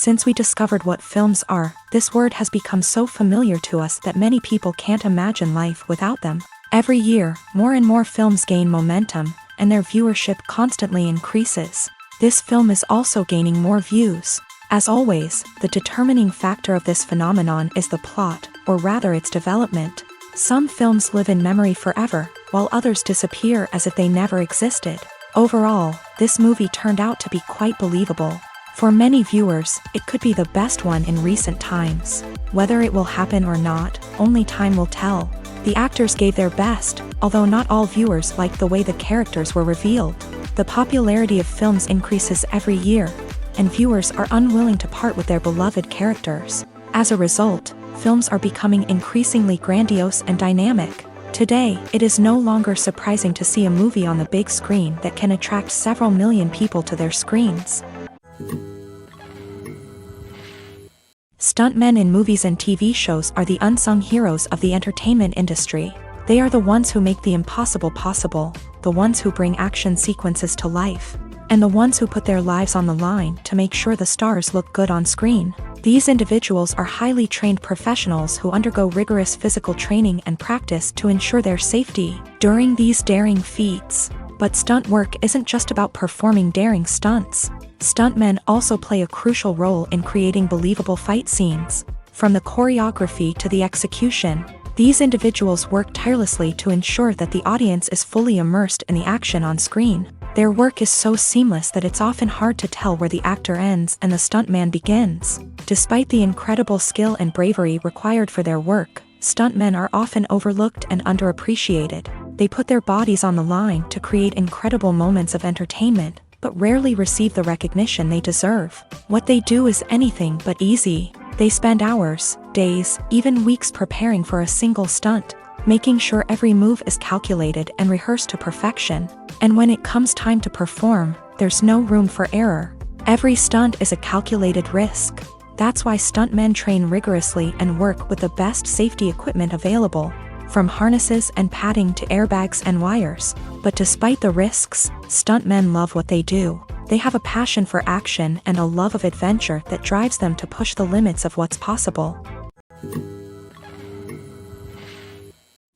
Since we discovered what films are, this word has become so familiar to us that many people can't imagine life without them. Every year, more and more films gain momentum, and their viewership constantly increases. This film is also gaining more views. As always, the determining factor of this phenomenon is the plot, or rather its development. Some films live in memory forever, while others disappear as if they never existed. Overall, this movie turned out to be quite believable. For many viewers, it could be the best one in recent times. Whether it will happen or not, only time will tell. The actors gave their best, although not all viewers liked the way the characters were revealed. The popularity of films increases every year, and viewers are unwilling to part with their beloved characters. As a result, films are becoming increasingly grandiose and dynamic. Today, it is no longer surprising to see a movie on the big screen that can attract several million people to their screens. Stuntmen in movies and TV shows are the unsung heroes of the entertainment industry. They are the ones who make the impossible possible, the ones who bring action sequences to life, and the ones who put their lives on the line to make sure the stars look good on screen. These individuals are highly trained professionals who undergo rigorous physical training and practice to ensure their safety during these daring feats. But stunt work isn't just about performing daring stunts. Stuntmen also play a crucial role in creating believable fight scenes. From the choreography to the execution, these individuals work tirelessly to ensure that the audience is fully immersed in the action on screen. Their work is so seamless that it's often hard to tell where the actor ends and the stuntman begins. Despite the incredible skill and bravery required for their work, stuntmen are often overlooked and underappreciated. They put their bodies on the line to create incredible moments of entertainment, but rarely receive the recognition they deserve. What they do is anything but easy. They spend hours, days, even weeks preparing for a single stunt, making sure every move is calculated and rehearsed to perfection. And when it comes time to perform, there's no room for error. Every stunt is a calculated risk. That's why stuntmen train rigorously and work with the best safety equipment available, from harnesses and padding to airbags and wires. But despite the risks, stuntmen love what they do. They have a passion for action and a love of adventure that drives them to push the limits of what's possible.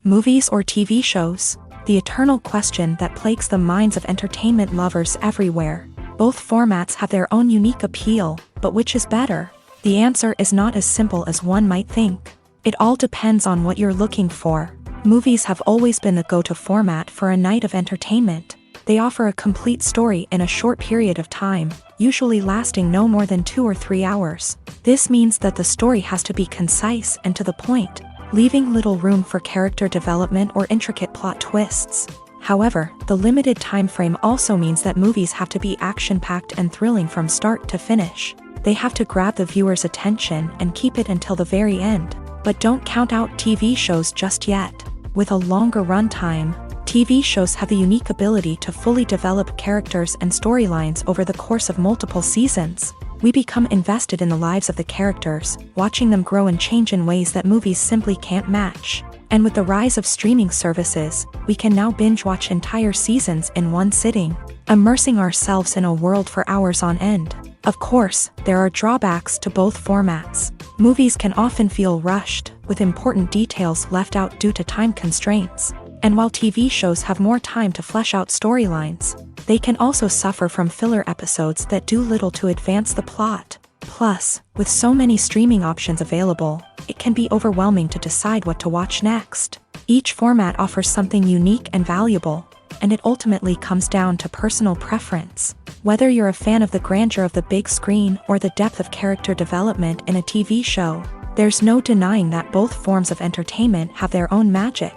Movies or TV shows? The eternal question that plagues the minds of entertainment lovers everywhere. Both formats have their own unique appeal, but which is better? The answer is not as simple as one might think. It all depends on what you're looking for. Movies have always been the go-to format for a night of entertainment. They offer a complete story in a short period of time, usually lasting no more than 2 or 3 hours. This means that the story has to be concise and to the point, leaving little room for character development or intricate plot twists. However, the limited time frame also means that movies have to be action-packed and thrilling from start to finish. They have to grab the viewer's attention and keep it until the very end. But don't count out TV shows just yet. With a longer runtime, TV shows have the unique ability to fully develop characters and storylines over the course of multiple seasons. We become invested in the lives of the characters, watching them grow and change in ways that movies simply can't match. And with the rise of streaming services, we can now binge-watch entire seasons in one sitting, immersing ourselves in a world for hours on end. Of course, there are drawbacks to both formats. Movies can often feel rushed, with important details left out due to time constraints. And while TV shows have more time to flesh out storylines, they can also suffer from filler episodes that do little to advance the plot. Plus, with so many streaming options available, it can be overwhelming to decide what to watch next. Each format offers something unique and valuable, and it ultimately comes down to personal preference. Whether you're a fan of the grandeur of the big screen or the depth of character development in a TV show, there's no denying that both forms of entertainment have their own magic.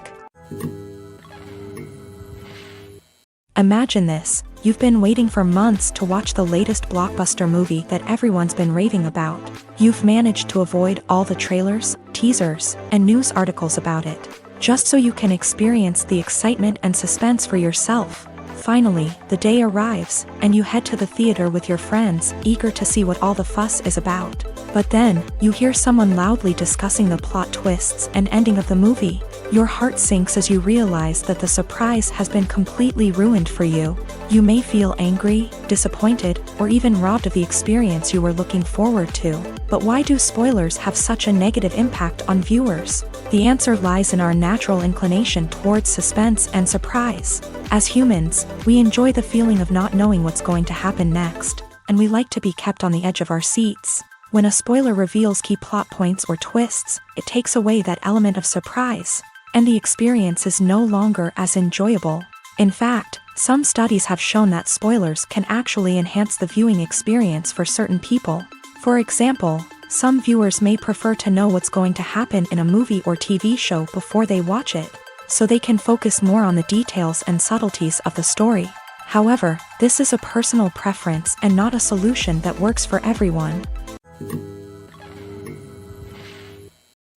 Imagine this: you've been waiting for months to watch the latest blockbuster movie that everyone's been raving about. You've managed to avoid all the trailers, teasers, and news articles about it, just so you can experience the excitement and suspense for yourself. Finally, the day arrives, and you head to the theater with your friends, eager to see what all the fuss is about. But then, you hear someone loudly discussing the plot twists and ending of the movie. Your heart sinks as you realize that the surprise has been completely ruined for you. You may feel angry, disappointed, or even robbed of the experience you were looking forward to. But why do spoilers have such a negative impact on viewers? The answer lies in our natural inclination towards suspense and surprise. As humans, we enjoy the feeling of not knowing what's going to happen next, and we like to be kept on the edge of our seats. When a spoiler reveals key plot points or twists, it takes away that element of surprise, and the experience is no longer as enjoyable. In fact, some studies have shown that spoilers can actually enhance the viewing experience for certain people. For example, some viewers may prefer to know what's going to happen in a movie or TV show before they watch it, so they can focus more on the details and subtleties of the story. However, this is a personal preference and not a solution that works for everyone.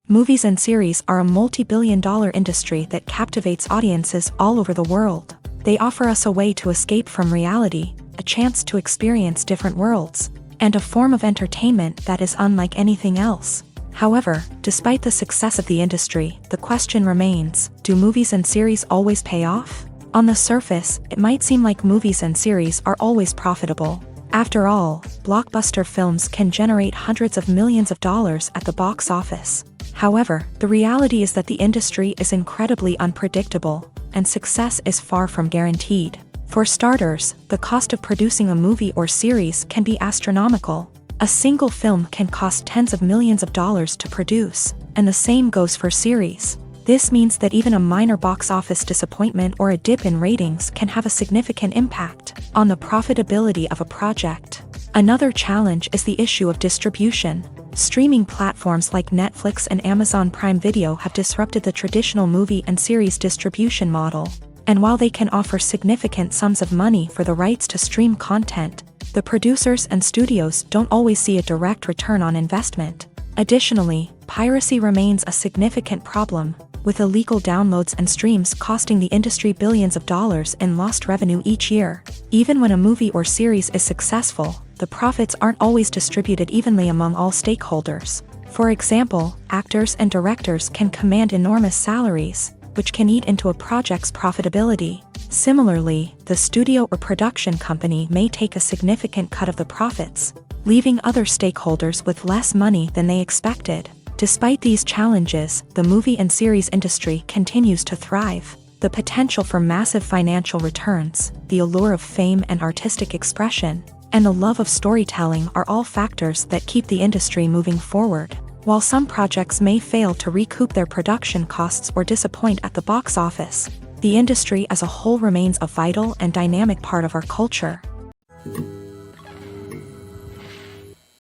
Movies and series are a multi-billion-dollar industry that captivates audiences all over the world. They offer us a way to escape from reality, a chance to experience different worlds, and a form of entertainment that is unlike anything else. However, despite the success of the industry, the question remains, do movies and series always pay off? On the surface, it might seem like movies and series are always profitable. After all, blockbuster films can generate hundreds of millions of dollars at the box office. However, the reality is that the industry is incredibly unpredictable, and success is far from guaranteed. For starters, the cost of producing a movie or series can be astronomical. A single film can cost tens of millions of dollars to produce, and the same goes for series. This means that even a minor box office disappointment or a dip in ratings can have a significant impact on the profitability of a project. Another challenge is the issue of distribution. Streaming platforms like Netflix and Amazon Prime Video have disrupted the traditional movie and series distribution model. And while they can offer significant sums of money for the rights to stream content, the producers and studios don't always see a direct return on investment. Additionally, piracy remains a significant problem, with illegal downloads and streams costing the industry billions of dollars in lost revenue each year. Even when a movie or series is successful, the profits aren't always distributed evenly among all stakeholders. For example, actors and directors can command enormous salaries, which can eat into a project's profitability. Similarly, the studio or production company may take a significant cut of the profits, leaving other stakeholders with less money than they expected. Despite these challenges, the movie and series industry continues to thrive. The potential for massive financial returns, the allure of fame and artistic expression, and the love of storytelling are all factors that keep the industry moving forward. While some projects may fail to recoup their production costs or disappoint at the box office, the industry as a whole remains a vital and dynamic part of our culture.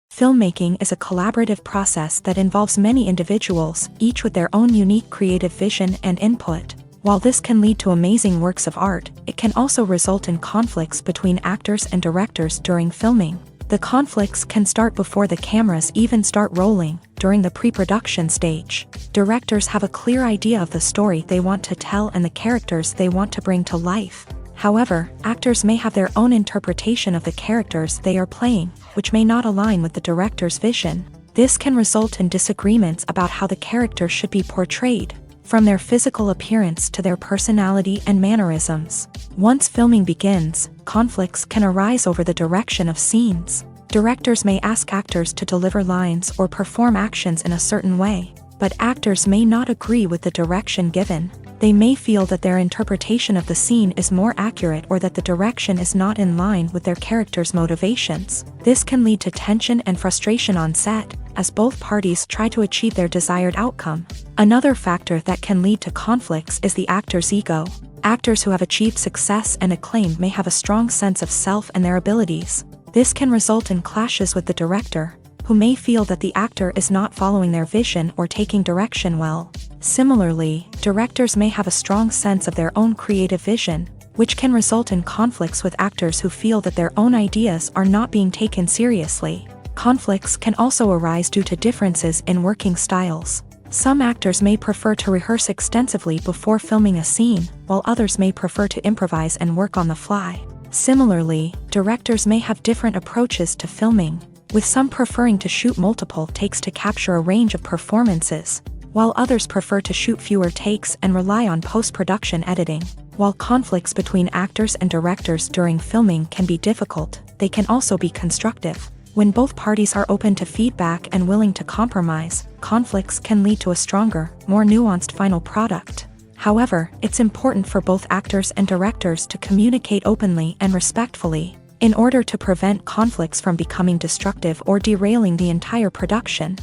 Filmmaking is a collaborative process that involves many individuals, each with their own unique creative vision and input. While this can lead to amazing works of art, it can also result in conflicts between actors and directors during filming. The conflicts can start before the cameras even start rolling, during the pre-production stage. Directors have a clear idea of the story they want to tell and the characters they want to bring to life. However, actors may have their own interpretation of the characters they are playing, which may not align with the director's vision. This can result in disagreements about how the character should be portrayed, from their physical appearance to their personality and mannerisms. Once filming begins, conflicts can arise over the direction of scenes. Directors may ask actors to deliver lines or perform actions in a certain way, but actors may not agree with the direction given. They may feel that their interpretation of the scene is more accurate or that the direction is not in line with their character's motivations. This can lead to tension and frustration on set, as both parties try to achieve their desired outcome. Another factor that can lead to conflicts is the actor's ego. Actors who have achieved success and acclaim may have a strong sense of self and their abilities. This can result in clashes with the director, who may feel that the actor is not following their vision or taking direction well. Similarly, directors may have a strong sense of their own creative vision, which can result in conflicts with actors who feel that their own ideas are not being taken seriously. Conflicts can also arise due to differences in working styles. Some actors may prefer to rehearse extensively before filming a scene, while others may prefer to improvise and work on the fly. Similarly, directors may have different approaches to filming, with some preferring to shoot multiple takes to capture a range of performances, while others prefer to shoot fewer takes and rely on post-production editing. While conflicts between actors and directors during filming can be difficult, they can also be constructive. When both parties are open to feedback and willing to compromise, conflicts can lead to a stronger, more nuanced final product. However, it's important for both actors and directors to communicate openly and respectfully, in order to prevent conflicts from becoming destructive or derailing the entire production.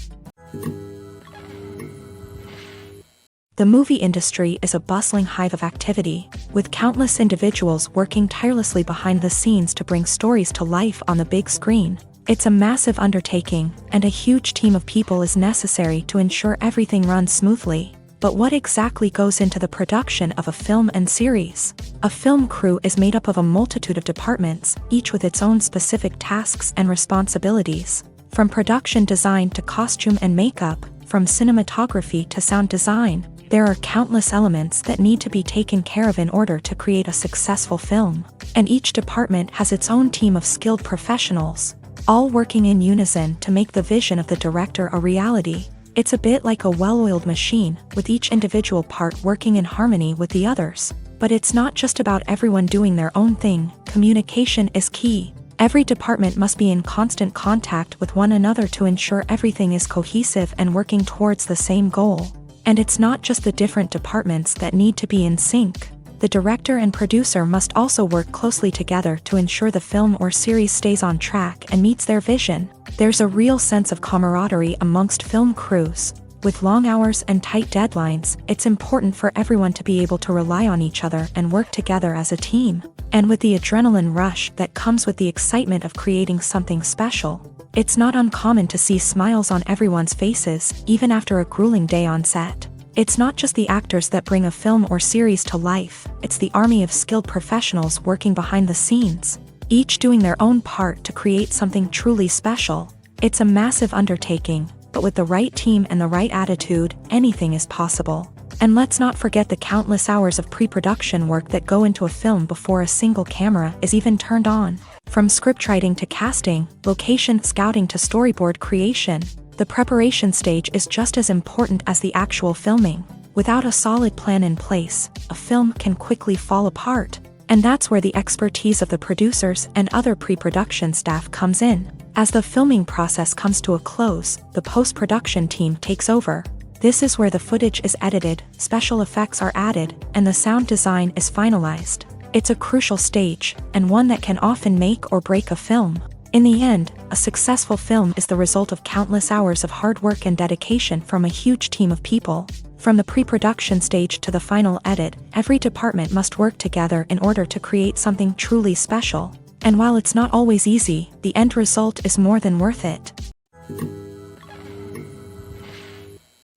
The movie industry is a bustling hive of activity, with countless individuals working tirelessly behind the scenes to bring stories to life on the big screen. It's a massive undertaking, and a huge team of people is necessary to ensure everything runs smoothly. But what exactly goes into the production of a film and series? A film crew is made up of a multitude of departments, each with its own specific tasks and responsibilities. From production design to costume and makeup, from cinematography to sound design, there are countless elements that need to be taken care of in order to create a successful film. And each department has its own team of skilled professionals, all working in unison to make the vision of the director a reality. It's a bit like a well-oiled machine, with each individual part working in harmony with the others. But it's not just about everyone doing their own thing. Communication is key. Every department must be in constant contact with one another to ensure everything is cohesive and working towards the same goal. And it's not just the different departments that need to be in sync. The director and producer must also work closely together to ensure the film or series stays on track and meets their vision. There's a real sense of camaraderie amongst film crews. With long hours and tight deadlines, it's important for everyone to be able to rely on each other and work together as a team. And with the adrenaline rush that comes with the excitement of creating something special, it's not uncommon to see smiles on everyone's faces, even after a grueling day on set. It's not just the actors that bring a film or series to life, it's the army of skilled professionals working behind the scenes, each doing their own part to create something truly special. It's a massive undertaking, but with the right team and the right attitude, anything is possible. And let's not forget the countless hours of pre-production work that go into a film before a single camera is even turned on. From scriptwriting to casting, location scouting to storyboard creation, the preparation stage is just as important as the actual filming. Without a solid plan in place, a film can quickly fall apart. And that's where the expertise of the producers and other pre-production staff comes in. As the filming process comes to a close, the post-production team takes over. This is where the footage is edited, special effects are added, and the sound design is finalized. It's a crucial stage, and one that can often make or break a film. In the end, a successful film is the result of countless hours of hard work and dedication from a huge team of people. From the pre-production stage to the final edit, every department must work together in order to create something truly special. And while it's not always easy, the end result is more than worth it.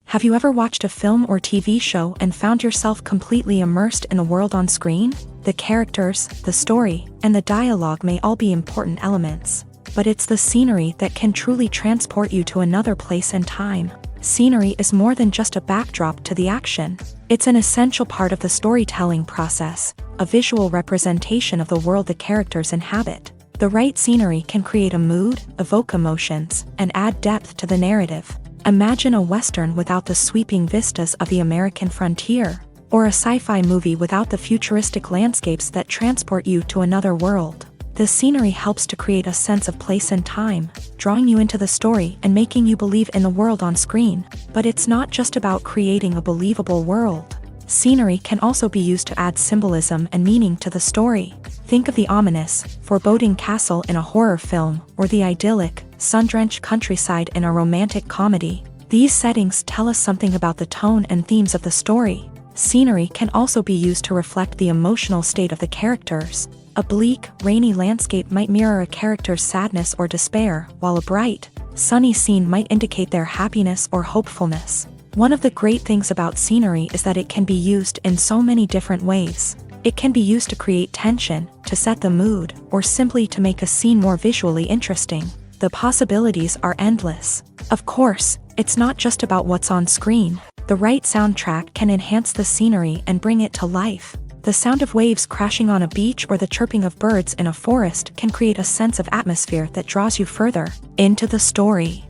Have you ever watched a film or TV show and found yourself completely immersed in the world on screen? The characters, the story, and the dialogue may all be important elements, but it's the scenery that can truly transport you to another place and time. Scenery is more than just a backdrop to the action. It's an essential part of the storytelling process, a visual representation of the world the characters inhabit. The right scenery can create a mood, evoke emotions, and add depth to the narrative. Imagine a Western without the sweeping vistas of the American frontier, or a sci-fi movie without the futuristic landscapes that transport you to another world. The scenery helps to create a sense of place and time, drawing you into the story and making you believe in the world on screen. But it's not just about creating a believable world. Scenery can also be used to add symbolism and meaning to the story. Think of the ominous, foreboding castle in a horror film, or the idyllic, sun-drenched countryside in a romantic comedy. These settings tell us something about the tone and themes of the story. Scenery can also be used to reflect the emotional state of the characters. A bleak, rainy landscape might mirror a character's sadness or despair, while a bright, sunny scene might indicate their happiness or hopefulness. One of the great things about scenery is that it can be used in so many different ways. It can be used to create tension, to set the mood, or simply to make a scene more visually interesting. The possibilities are endless. Of course, it's not just about what's on screen. The right soundtrack can enhance the scenery and bring it to life. The sound of waves crashing on a beach or the chirping of birds in a forest can create a sense of atmosphere that draws you further into the story.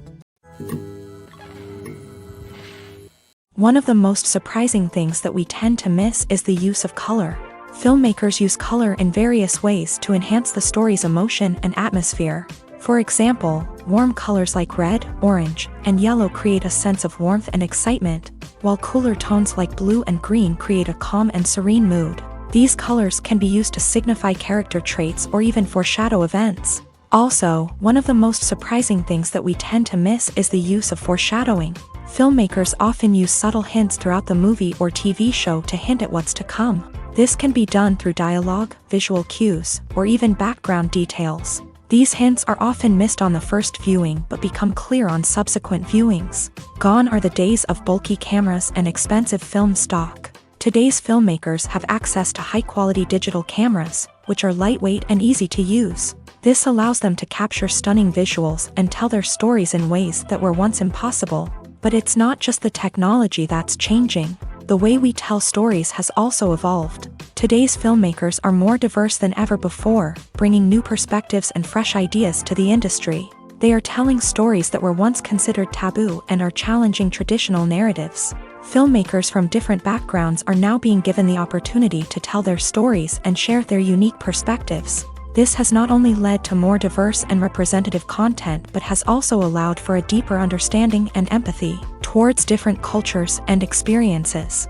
One of the most surprising things that we tend to miss is the use of color. Filmmakers use color in various ways to enhance the story's emotion and atmosphere. For example, warm colors like red, orange, and yellow create a sense of warmth and excitement, while cooler tones like blue and green create a calm and serene mood. These colors can be used to signify character traits or even foreshadow events. Also, one of the most surprising things that we tend to miss is the use of foreshadowing. Filmmakers often use subtle hints throughout the movie or TV show to hint at what's to come. This can be done through dialogue, visual cues, or even background details. These hints are often missed on the first viewing but become clear on subsequent viewings. Gone are the days of bulky cameras and expensive film stock. Today's filmmakers have access to high-quality digital cameras, which are lightweight and easy to use. This allows them to capture stunning visuals and tell their stories in ways that were once impossible. But it's not just the technology that's changing. The way we tell stories has also evolved. Today's filmmakers are more diverse than ever before, bringing new perspectives and fresh ideas to the industry. They are telling stories that were once considered taboo and are challenging traditional narratives. Filmmakers from different backgrounds are now being given the opportunity to tell their stories and share their unique perspectives. This has not only led to more diverse and representative content but has also allowed for a deeper understanding and empathy towards different cultures and experiences.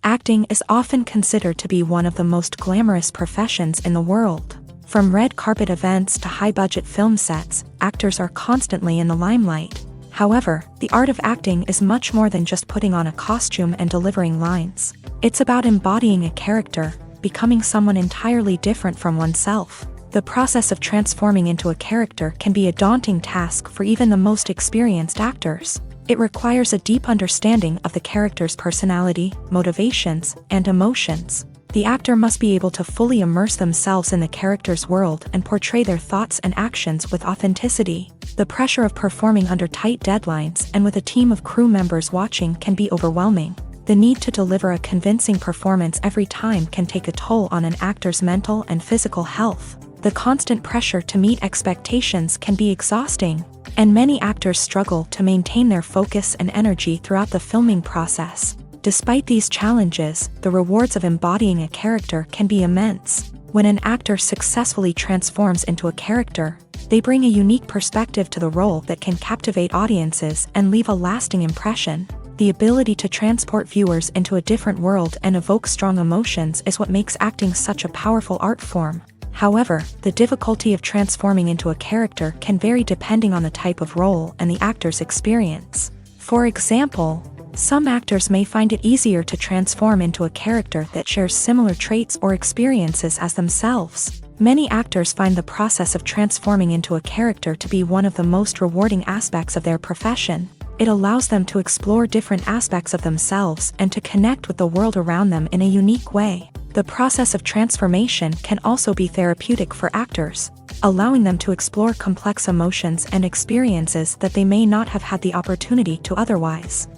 Acting is often considered to be one of the most glamorous professions in the world. From red carpet events to high-budget film sets, actors are constantly in the limelight. However, the art of acting is much more than just putting on a costume and delivering lines. It's about embodying a character, becoming someone entirely different from oneself. The process of transforming into a character can be a daunting task for even the most experienced actors. It requires a deep understanding of the character's personality, motivations, and emotions. The actor must be able to fully immerse themselves in the character's world and portray their thoughts and actions with authenticity. The pressure of performing under tight deadlines and with a team of crew members watching can be overwhelming. The need to deliver a convincing performance every time can take a toll on an actor's mental and physical health. The constant pressure to meet expectations can be exhausting, and many actors struggle to maintain their focus and energy throughout the filming process. Despite these challenges, the rewards of embodying a character can be immense. When an actor successfully transforms into a character, they bring a unique perspective to the role that can captivate audiences and leave a lasting impression. The ability to transport viewers into a different world and evoke strong emotions is what makes acting such a powerful art form. However, the difficulty of transforming into a character can vary depending on the type of role and the actor's experience. For example, some actors may find it easier to transform into a character that shares similar traits or experiences as themselves. Many actors find the process of transforming into a character to be one of the most rewarding aspects of their profession. It allows them to explore different aspects of themselves and to connect with the world around them in a unique way. The process of transformation can also be therapeutic for actors, allowing them to explore complex emotions and experiences that they may not have had the opportunity to otherwise.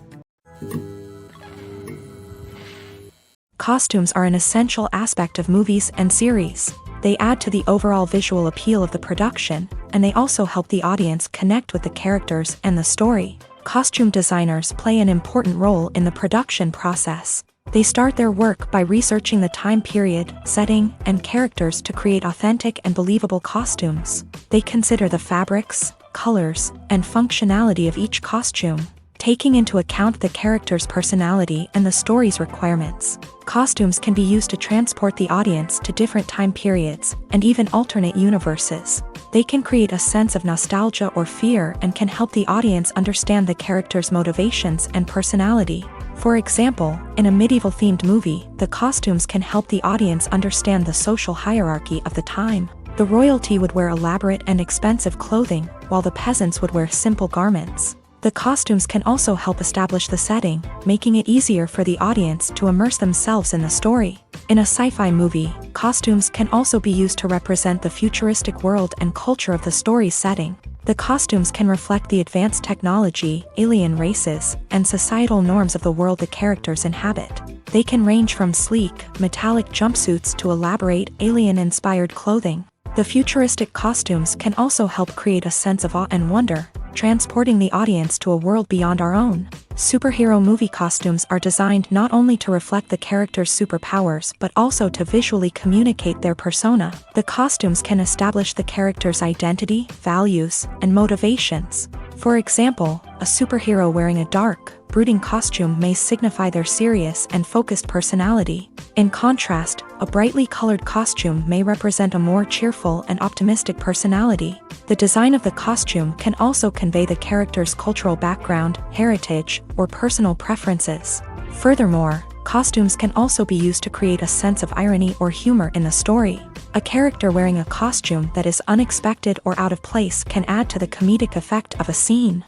Costumes are an essential aspect of movies and series. They add to the overall visual appeal of the production, and they also help the audience connect with the characters and the story. Costume designers play an important role in the production process. They start their work by researching the time period, setting, and characters to create authentic and believable costumes. They consider the fabrics, colors, and functionality of each costume, taking into account the character's personality and the story's requirements. Costumes can be used to transport the audience to different time periods and even alternate universes. They can create a sense of nostalgia or fear and can help the audience understand the character's motivations and personality. For example, in a medieval-themed movie, the costumes can help the audience understand the social hierarchy of the time. The royalty would wear elaborate and expensive clothing, while the peasants would wear simple garments. The costumes can also help establish the setting, making it easier for the audience to immerse themselves in the story. In a sci-fi movie, costumes can also be used to represent the futuristic world and culture of the story's setting. The costumes can reflect the advanced technology, alien races, and societal norms of the world the characters inhabit. They can range from sleek, metallic jumpsuits to elaborate, alien-inspired clothing. The futuristic costumes can also help create a sense of awe and wonder, transporting the audience to a world beyond our own. Superhero movie costumes are designed not only to reflect the character's superpowers but also to visually communicate their persona. The costumes can establish the character's identity, values, and motivations. For example, a superhero wearing a dark, brooding costume may signify their serious and focused personality. In contrast, a brightly colored costume may represent a more cheerful and optimistic personality. The design of the costume can also convey the character's cultural background, heritage, or personal preferences. Furthermore, costumes can also be used to create a sense of irony or humor in the story. A character wearing a costume that is unexpected or out of place can add to the comedic effect of a scene.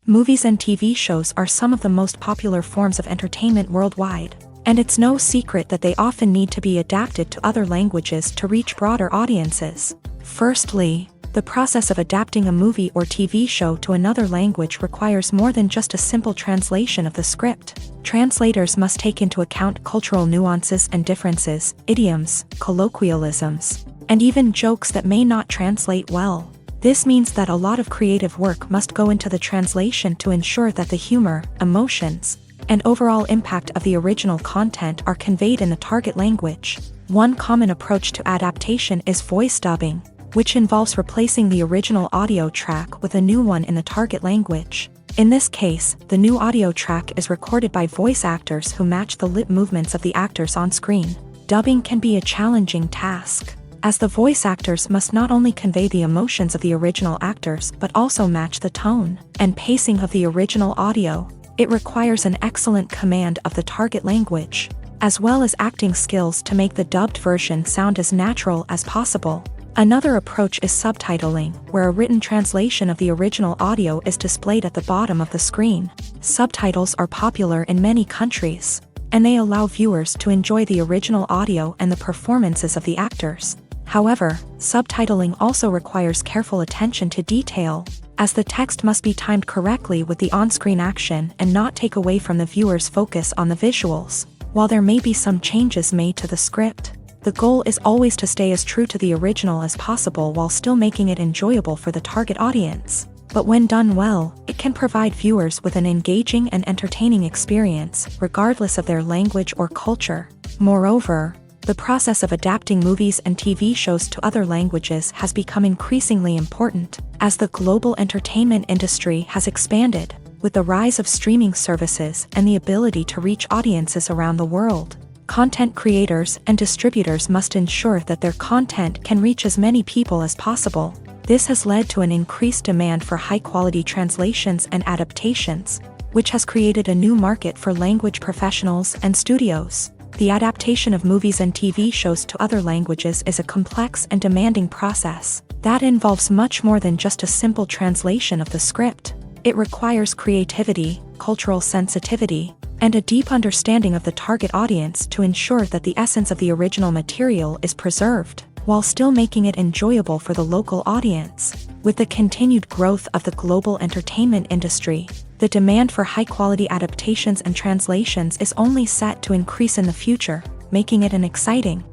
Movies and TV shows are some of the most popular forms of entertainment worldwide, and it's no secret that they often need to be adapted to other languages to reach broader audiences. Firstly, the process of adapting a movie or TV show to another language requires more than just a simple translation of the script. Translators must take into account cultural nuances and differences, idioms, colloquialisms, and even jokes that may not translate well. This means that a lot of creative work must go into the translation to ensure that the humor, emotions, and overall impact of the original content are conveyed in the target language. One common approach to adaptation is voice dubbing, which involves replacing the original audio track with a new one in the target language. In this case, the new audio track is recorded by voice actors who match the lip movements of the actors on screen. Dubbing can be a challenging task, as the voice actors must not only convey the emotions of the original actors but also match the tone and pacing of the original audio. It requires an excellent command of the target language, as well as acting skills to make the dubbed version sound as natural as possible. Another approach is subtitling, where a written translation of the original audio is displayed at the bottom of the screen. Subtitles are popular in many countries, and they allow viewers to enjoy the original audio and the performances of the actors. However, subtitling also requires careful attention to detail, as the text must be timed correctly with the on-screen action and not take away from the viewer's focus on the visuals. While there may be some changes made to the script, the goal is always to stay as true to the original as possible while still making it enjoyable for the target audience. But when done well, it can provide viewers with an engaging and entertaining experience, regardless of their language or culture. Moreover, the process of adapting movies and TV shows to other languages has become increasingly important, as the global entertainment industry has expanded, with the rise of streaming services and the ability to reach audiences around the world. Content creators and distributors must ensure that their content can reach as many people as possible. This has led to an increased demand for high-quality translations and adaptations, which has created a new market for language professionals and studios. The adaptation of movies and TV shows to other languages is a complex and demanding process that involves much more than just a simple translation of the script. It requires creativity, cultural sensitivity, and a deep understanding of the target audience to ensure that the essence of the original material is preserved, while still making it enjoyable for the local audience. With the continued growth of the global entertainment industry, the demand for high-quality adaptations and translations is only set to increase in the future, making it an exciting.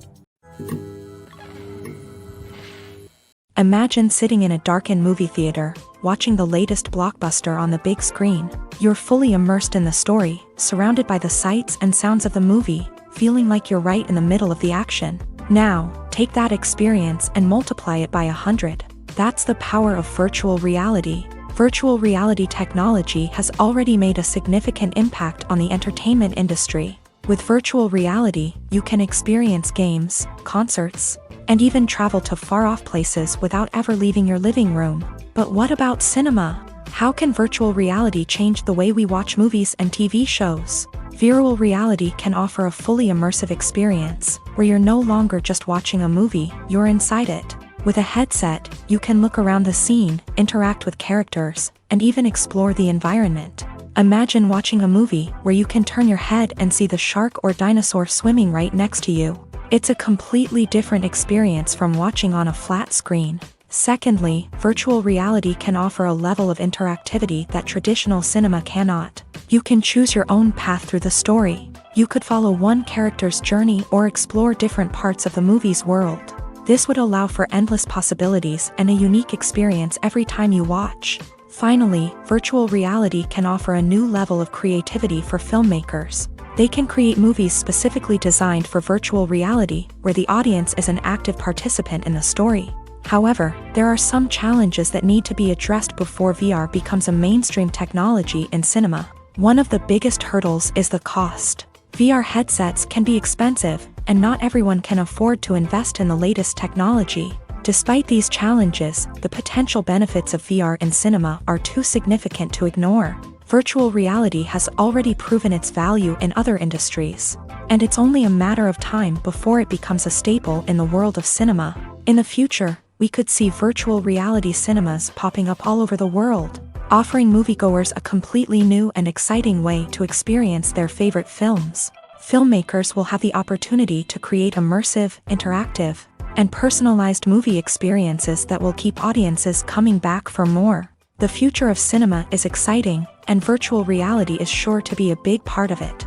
Imagine sitting in a darkened movie theater, watching the latest blockbuster on the big screen. You're fully immersed in the story, surrounded by the sights and sounds of the movie, feeling like you're right in the middle of the action. Now, take that experience and multiply it by 100. That's the power of virtual reality. Virtual reality technology has already made a significant impact on the entertainment industry. With virtual reality, you can experience games, concerts, and even travel to far-off places without ever leaving your living room. But what about cinema? How can virtual reality change the way we watch movies and TV shows? Virtual reality can offer a fully immersive experience, where you're no longer just watching a movie, you're inside it. With a headset, you can look around the scene, interact with characters, and even explore the environment. Imagine watching a movie where you can turn your head and see the shark or dinosaur swimming right next to you. It's a completely different experience from watching on a flat screen. Secondly, virtual reality can offer a level of interactivity that traditional cinema cannot. You can choose your own path through the story. You could follow one character's journey or explore different parts of the movie's world. This would allow for endless possibilities and a unique experience every time you watch. Finally, virtual reality can offer a new level of creativity for filmmakers. They can create movies specifically designed for virtual reality, where the audience is an active participant in the story. However, there are some challenges that need to be addressed before VR becomes a mainstream technology in cinema. One of the biggest hurdles is the cost. VR headsets can be expensive, and not everyone can afford to invest in the latest technology. Despite these challenges, the potential benefits of VR in cinema are too significant to ignore. Virtual reality has already proven its value in other industries, and it's only a matter of time before it becomes a staple in the world of cinema. In the future, we could see virtual reality cinemas popping up all over the world, offering moviegoers a completely new and exciting way to experience their favorite films. Filmmakers will have the opportunity to create immersive, interactive, and personalized movie experiences that will keep audiences coming back for more. The future of cinema is exciting, and virtual reality is sure to be a big part of it.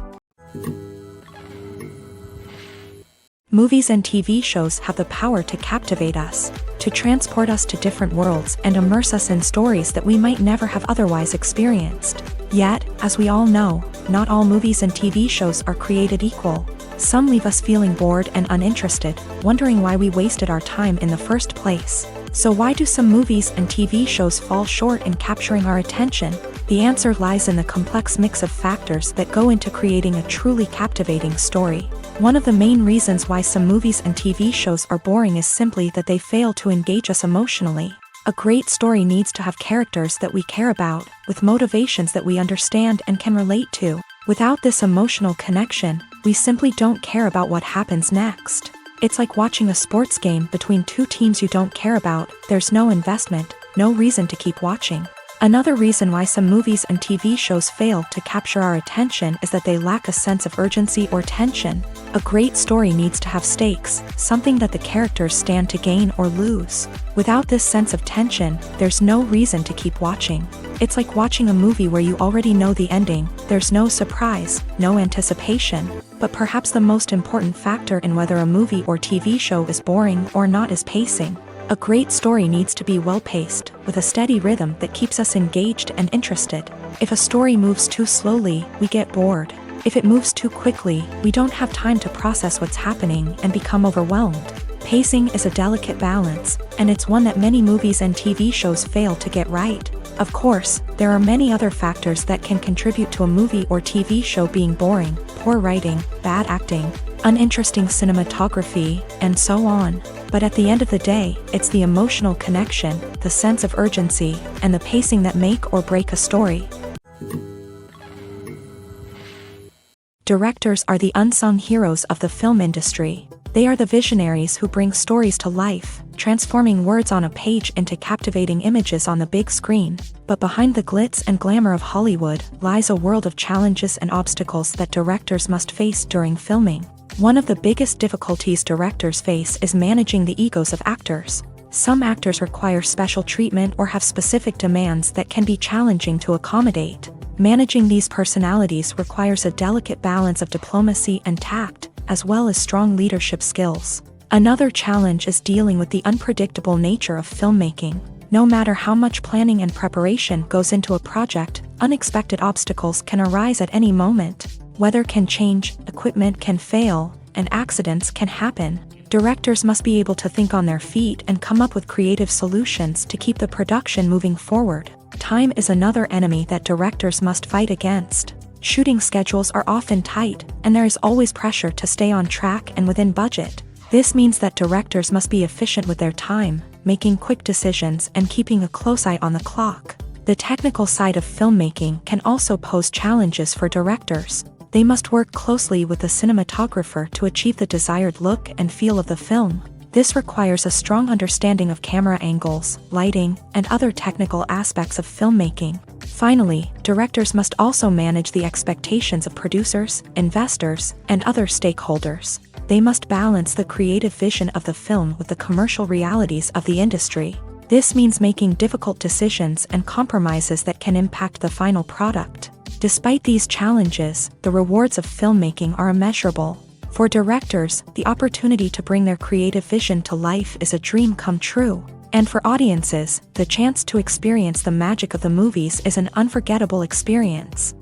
Movies and TV shows have the power to captivate us, to transport us to different worlds and immerse us in stories that we might never have otherwise experienced. Yet, as we all know, not all movies and TV shows are created equal. Some leave us feeling bored and uninterested, wondering why we wasted our time in the first place. So why do some movies and TV shows fall short in capturing our attention? The answer lies in the complex mix of factors that go into creating a truly captivating story. One of the main reasons why some movies and TV shows are boring is simply that they fail to engage us emotionally. A great story needs to have characters that we care about, with motivations that we understand and can relate to. Without this emotional connection, we simply don't care about what happens next. It's like watching a sports game between two teams you don't care about. There's no investment, no reason to keep watching. Another reason why some movies and TV shows fail to capture our attention is that they lack a sense of urgency or tension. A great story needs to have stakes, something that the characters stand to gain or lose. Without this sense of tension, there's no reason to keep watching. It's like watching a movie where you already know the ending. There's no surprise, no anticipation. But perhaps the most important factor in whether a movie or TV show is boring or not is pacing. A great story needs to be well-paced, with a steady rhythm that keeps us engaged and interested. If a story moves too slowly, we get bored. If it moves too quickly, we don't have time to process what's happening and become overwhelmed. Pacing is a delicate balance, and it's one that many movies and TV shows fail to get right. Of course, there are many other factors that can contribute to a movie or TV show being boring: poor writing, bad acting, uninteresting cinematography, and so on. But at the end of the day, it's the emotional connection, the sense of urgency, and the pacing that make or break a story. Directors are the unsung heroes of the film industry. They are the visionaries who bring stories to life, transforming words on a page into captivating images on the big screen. But behind the glitz and glamour of Hollywood lies a world of challenges and obstacles that directors must face during filming. One of the biggest difficulties directors face is managing the egos of actors. Some actors require special treatment or have specific demands that can be challenging to accommodate. Managing these personalities requires a delicate balance of diplomacy and tact, as well as strong leadership skills. Another challenge is dealing with the unpredictable nature of filmmaking. No matter how much planning and preparation goes into a project, unexpected obstacles can arise at any moment. Weather can change, equipment can fail, and accidents can happen. Directors must be able to think on their feet and come up with creative solutions to keep the production moving forward. Time is another enemy that directors must fight against. Shooting schedules are often tight, and there is always pressure to stay on track and within budget. This means that directors must be efficient with their time, making quick decisions and keeping a close eye on the clock. The technical side of filmmaking can also pose challenges for directors. They must work closely with the cinematographer to achieve the desired look and feel of the film. This requires a strong understanding of camera angles, lighting, and other technical aspects of filmmaking. Finally, directors must also manage the expectations of producers, investors, and other stakeholders. They must balance the creative vision of the film with the commercial realities of the industry. This means making difficult decisions and compromises that can impact the final product. Despite these challenges, the rewards of filmmaking are immeasurable. For directors, the opportunity to bring their creative vision to life is a dream come true. And for audiences, the chance to experience the magic of the movies is an unforgettable experience.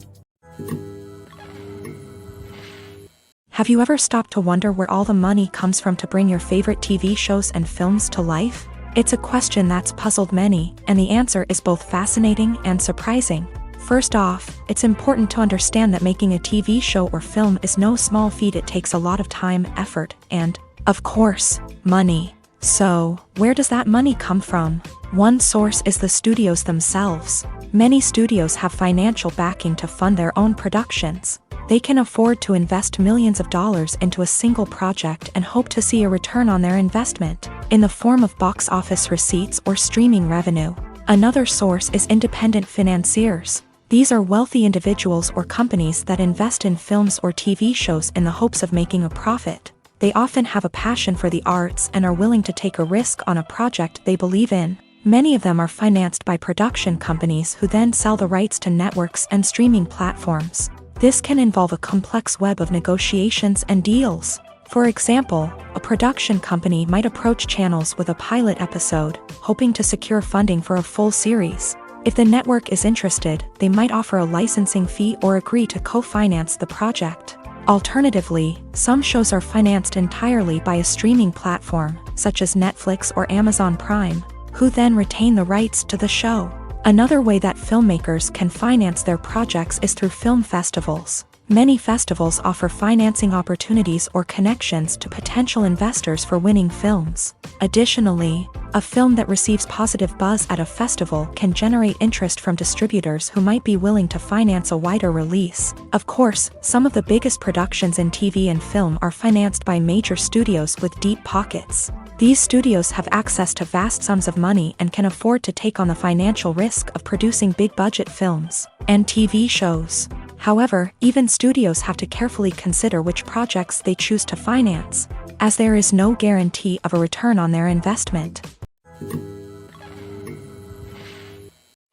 Have you ever stopped to wonder where all the money comes from to bring your favorite TV shows and films to life? It's a question that's puzzled many, and the answer is both fascinating and surprising. First off, it's important to understand that making a TV show or film is no small feat. It takes a lot of time, effort, and, of course, money. So, where does that money come from? One source is the studios themselves. Many studios have financial backing to fund their own productions. They can afford to invest millions of dollars into a single project and hope to see a return on their investment, in the form of box office receipts or streaming revenue. Another source is independent financiers. These are wealthy individuals or companies that invest in films or TV shows in the hopes of making a profit. They often have a passion for the arts and are willing to take a risk on a project they believe in. Many of them are financed by production companies who then sell the rights to networks and streaming platforms. This can involve a complex web of negotiations and deals. For example, a production company might approach channels with a pilot episode, hoping to secure funding for a full series. If the network is interested, they might offer a licensing fee or agree to co-finance the project. Alternatively, some shows are financed entirely by a streaming platform, such as Netflix or Amazon Prime, who then retain the rights to the show. Another way that filmmakers can finance their projects is through film festivals. Many festivals offer financing opportunities or connections to potential investors for winning films. Additionally, a film that receives positive buzz at a festival can generate interest from distributors who might be willing to finance a wider release. Of course, some of the biggest productions in TV and film are financed by major studios with deep pockets. These studios have access to vast sums of money and can afford to take on the financial risk of producing big-budget films and TV shows. However, even studios have to carefully consider which projects they choose to finance, as there is no guarantee of a return on their investment.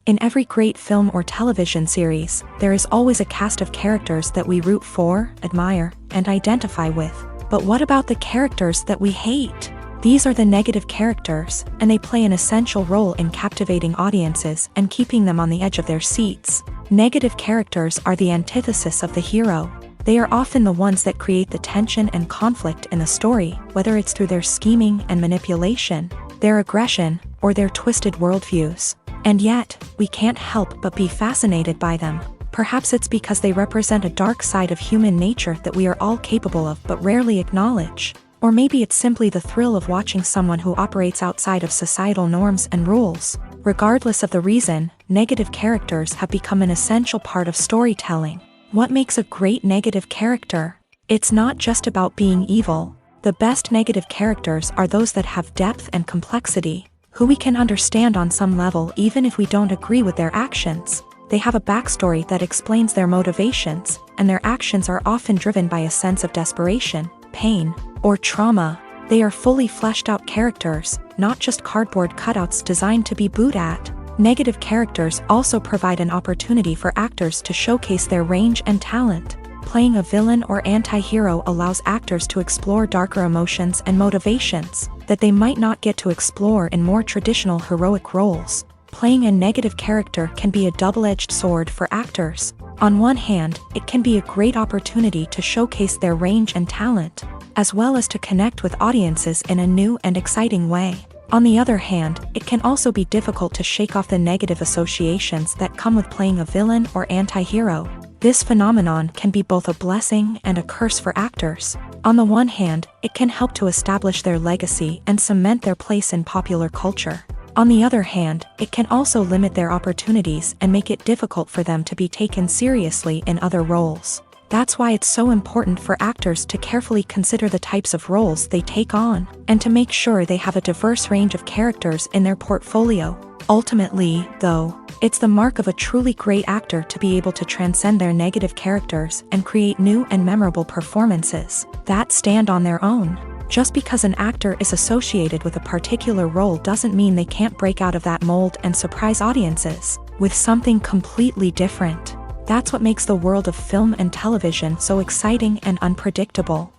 In every great film or television series, there is always a cast of characters that we root for, admire, and identify with. But what about the characters that we hate? These are the negative characters, and they play an essential role in captivating audiences and keeping them on the edge of their seats. Negative characters are the antithesis of the hero. They are often the ones that create the tension and conflict in the story, whether it's through their scheming and manipulation, their aggression, or their twisted worldviews. And yet, we can't help but be fascinated by them. Perhaps it's because they represent a dark side of human nature that we are all capable of but rarely acknowledge. Or maybe it's simply the thrill of watching someone who operates outside of societal norms and rules. Regardless of the reason, negative characters have become an essential part of storytelling. What makes a great negative character? It's not just about being evil. The best negative characters are those that have depth and complexity, who we can understand on some level even if we don't agree with their actions. They have a backstory that explains their motivations, and their actions are often driven by a sense of desperation, pain, or trauma. They are fully fleshed out characters, not just cardboard cutouts designed to be booed at. Negative characters also provide an opportunity for actors to showcase their range and talent. Playing a villain or anti-hero allows actors to explore darker emotions and motivations that they might not get to explore in more traditional heroic roles. Playing a negative character can be a double-edged sword for actors. On one hand, it can be a great opportunity to showcase their range and talent, as well as to connect with audiences in a new and exciting way. On the other hand, it can also be difficult to shake off the negative associations that come with playing a villain or anti-hero. This phenomenon can be both a blessing and a curse for actors. On the one hand, it can help to establish their legacy and cement their place in popular culture. On the other hand, it can also limit their opportunities and make it difficult for them to be taken seriously in other roles. That's why it's so important for actors to carefully consider the types of roles they take on, and to make sure they have a diverse range of characters in their portfolio. Ultimately, though, it's the mark of a truly great actor to be able to transcend their negative characters and create new and memorable performances that stand on their own. Just because an actor is associated with a particular role doesn't mean they can't break out of that mold and surprise audiences with something completely different. That's what makes the world of film and television so exciting and unpredictable.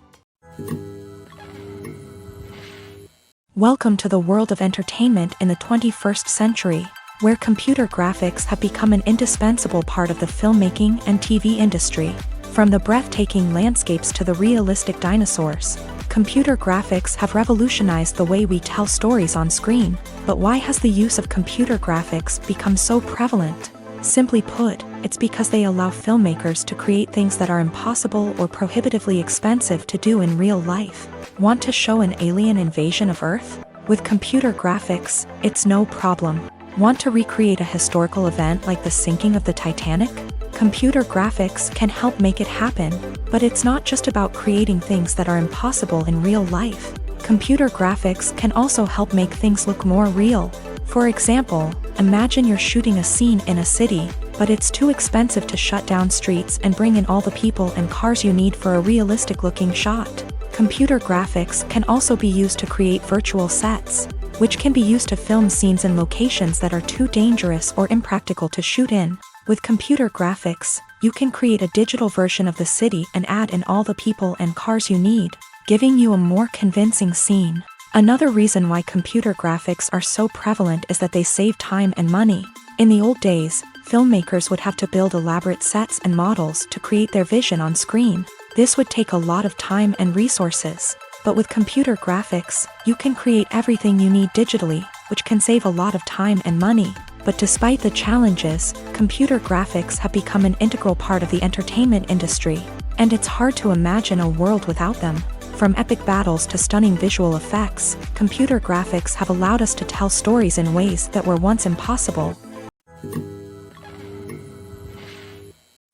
Welcome to the world of entertainment in the 21st century, where computer graphics have become an indispensable part of the filmmaking and TV industry. From the breathtaking landscapes to the realistic dinosaurs, computer graphics have revolutionized the way we tell stories on screen. But why has the use of computer graphics become so prevalent? Simply put, it's because they allow filmmakers to create things that are impossible or prohibitively expensive to do in real life. Want to show an alien invasion of Earth? With computer graphics, it's no problem. Want to recreate a historical event like the sinking of the Titanic? Computer graphics can help make it happen, but it's not just about creating things that are impossible in real life. Computer graphics can also help make things look more real. For example, imagine you're shooting a scene in a city, but it's too expensive to shut down streets and bring in all the people and cars you need for a realistic-looking shot. Computer graphics can also be used to create virtual sets, which can be used to film scenes in locations that are too dangerous or impractical to shoot in. With computer graphics, you can create a digital version of the city and add in all the people and cars you need, giving you a more convincing scene. Another reason why computer graphics are so prevalent is that they save time and money. In the old days, filmmakers would have to build elaborate sets and models to create their vision on screen. This would take a lot of time and resources. But with computer graphics, you can create everything you need digitally, which can save a lot of time and money. But despite the challenges, computer graphics have become an integral part of the entertainment industry, and it's hard to imagine a world without them. From epic battles to stunning visual effects, computer graphics have allowed us to tell stories in ways that were once impossible.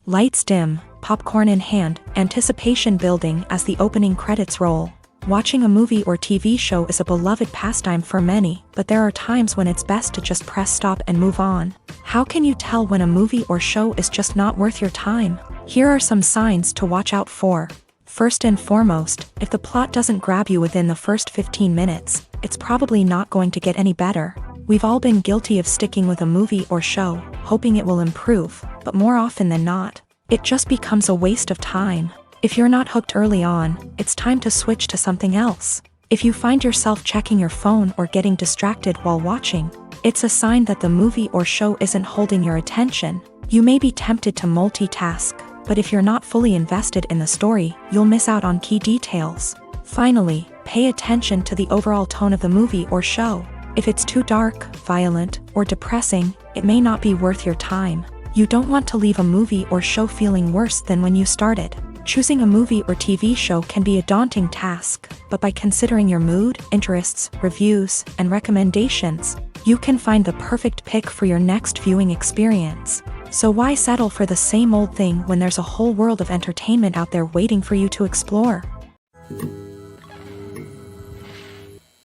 Lights dim, popcorn in hand, anticipation building as the opening credits roll. Watching a movie or TV show is a beloved pastime for many, but there are times when it's best to just press stop and move on. How can you tell when a movie or show is just not worth your time? Here are some signs to watch out for. First and foremost, if the plot doesn't grab you within the first 15 minutes, it's probably not going to get any better. We've all been guilty of sticking with a movie or show, hoping it will improve, but more often than not, it just becomes a waste of time. If you're not hooked early on, it's time to switch to something else. If you find yourself checking your phone or getting distracted while watching, it's a sign that the movie or show isn't holding your attention. You may be tempted to multitask, but if you're not fully invested in the story, you'll miss out on key details. Finally, pay attention to the overall tone of the movie or show. If it's too dark, violent, or depressing, it may not be worth your time. You don't want to leave a movie or show feeling worse than when you started. Choosing a movie or TV show can be a daunting task, but by considering your mood, interests, reviews, and recommendations, you can find the perfect pick for your next viewing experience. So why settle for the same old thing when there's a whole world of entertainment out there waiting for you to explore?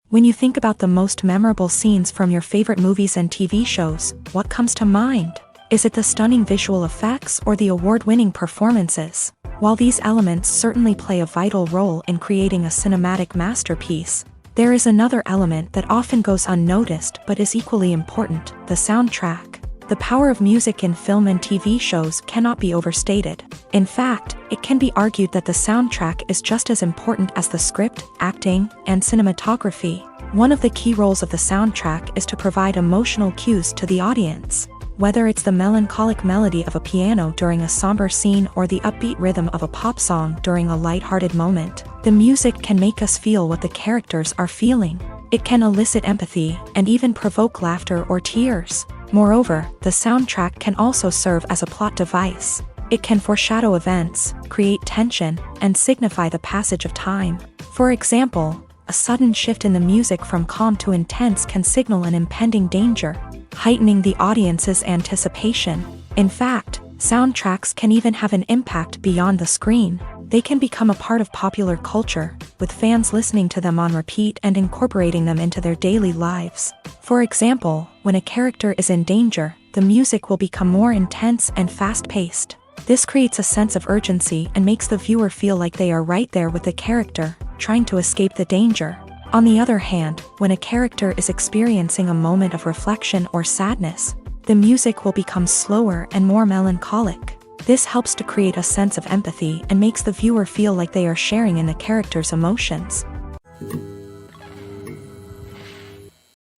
When you think about the most memorable scenes from your favorite movies and TV shows, what comes to mind? Is it the stunning visual effects or the award-winning performances? While these elements certainly play a vital role in creating a cinematic masterpiece, there is another element that often goes unnoticed but is equally important: the soundtrack. The power of music in film and TV shows cannot be overstated. In fact, it can be argued that the soundtrack is just as important as the script, acting, and cinematography. One of the key roles of the soundtrack is to provide emotional cues to the audience. Whether it's the melancholic melody of a piano during a somber scene or the upbeat rhythm of a pop song during a lighthearted moment, the music can make us feel what the characters are feeling. It can elicit empathy and even provoke laughter or tears. Moreover, the soundtrack can also serve as a plot device. It can foreshadow events, create tension, and signify the passage of time. For example, a sudden shift in the music from calm to intense can signal an impending danger, heightening the audience's anticipation. In fact, soundtracks can even have an impact beyond the screen. They can become a part of popular culture, with fans listening to them on repeat and incorporating them into their daily lives. For example, when a character is in danger, the music will become more intense and fast-paced. This creates a sense of urgency and makes the viewer feel like they are right there with the character, trying to escape the danger. On the other hand, when a character is experiencing a moment of reflection or sadness, the music will become slower and more melancholic. This helps to create a sense of empathy and makes the viewer feel like they are sharing in the character's emotions.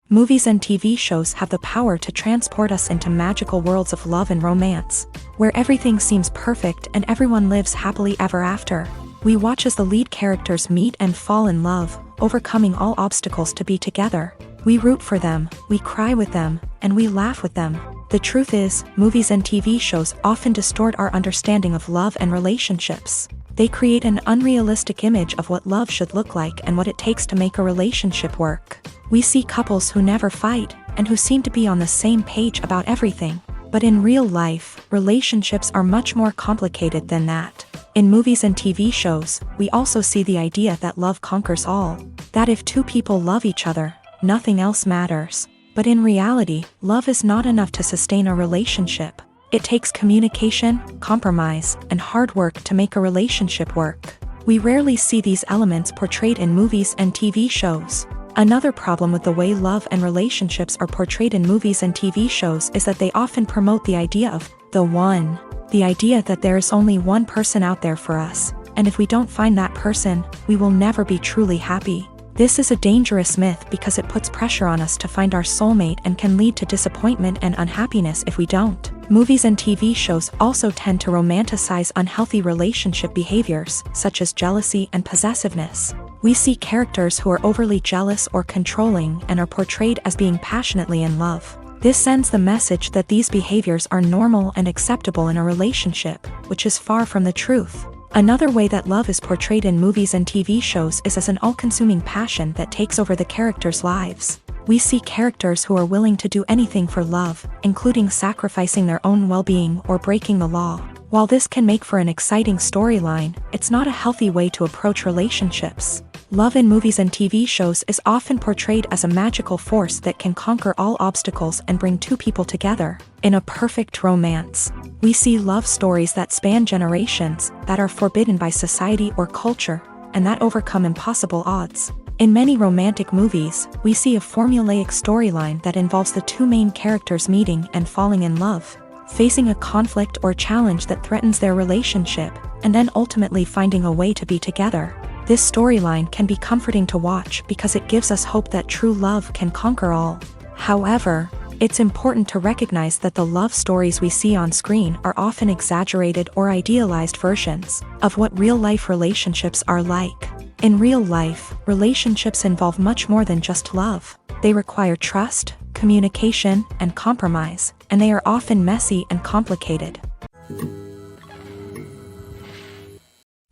Movies and TV shows have the power to transport us into magical worlds of love and romance, where everything seems perfect and everyone lives happily ever after. We watch as the lead characters meet and fall in love, overcoming all obstacles to be together. We root for them, we cry with them, and we laugh with them. The truth is, movies and TV shows often distort our understanding of love and relationships. They create an unrealistic image of what love should look like and what it takes to make a relationship work. We see couples who never fight, and who seem to be on the same page about everything. But in real life, relationships are much more complicated than that. In movies and TV shows, we also see the idea that love conquers all. That if two people love each other, nothing else matters. But in reality, love is not enough to sustain a relationship. It takes communication, compromise, and hard work to make a relationship work. We rarely see these elements portrayed in movies and TV shows. Another problem with the way love and relationships are portrayed in movies and TV shows is that they often promote the idea of the one. The idea that there is only one person out there for us, and if we don't find that person, we will never be truly happy. This is a dangerous myth because it puts pressure on us to find our soulmate and can lead to disappointment and unhappiness if we don't. Movies and TV shows also tend to romanticize unhealthy relationship behaviors, such as jealousy and possessiveness. We see characters who are overly jealous or controlling and are portrayed as being passionately in love. This sends the message that these behaviors are normal and acceptable in a relationship, which is far from the truth. Another way that love is portrayed in movies and TV shows is as an all-consuming passion that takes over the characters' lives. We see characters who are willing to do anything for love, including sacrificing their own well-being or breaking the law. While this can make for an exciting storyline, it's not a healthy way to approach relationships. Love in movies and TV shows is often portrayed as a magical force that can conquer all obstacles and bring two people together. In a perfect romance, we see love stories that span generations, that are forbidden by society or culture, and that overcome impossible odds. In many romantic movies, we see a formulaic storyline that involves the two main characters meeting and falling in love, facing a conflict or challenge that threatens their relationship, and then ultimately finding a way to be together. This storyline can be comforting to watch because it gives us hope that true love can conquer all. However, it's important to recognize that the love stories we see on screen are often exaggerated or idealized versions of what real-life relationships are like. In real life, relationships involve much more than just love. They require trust, communication, and compromise, and they are often messy and complicated.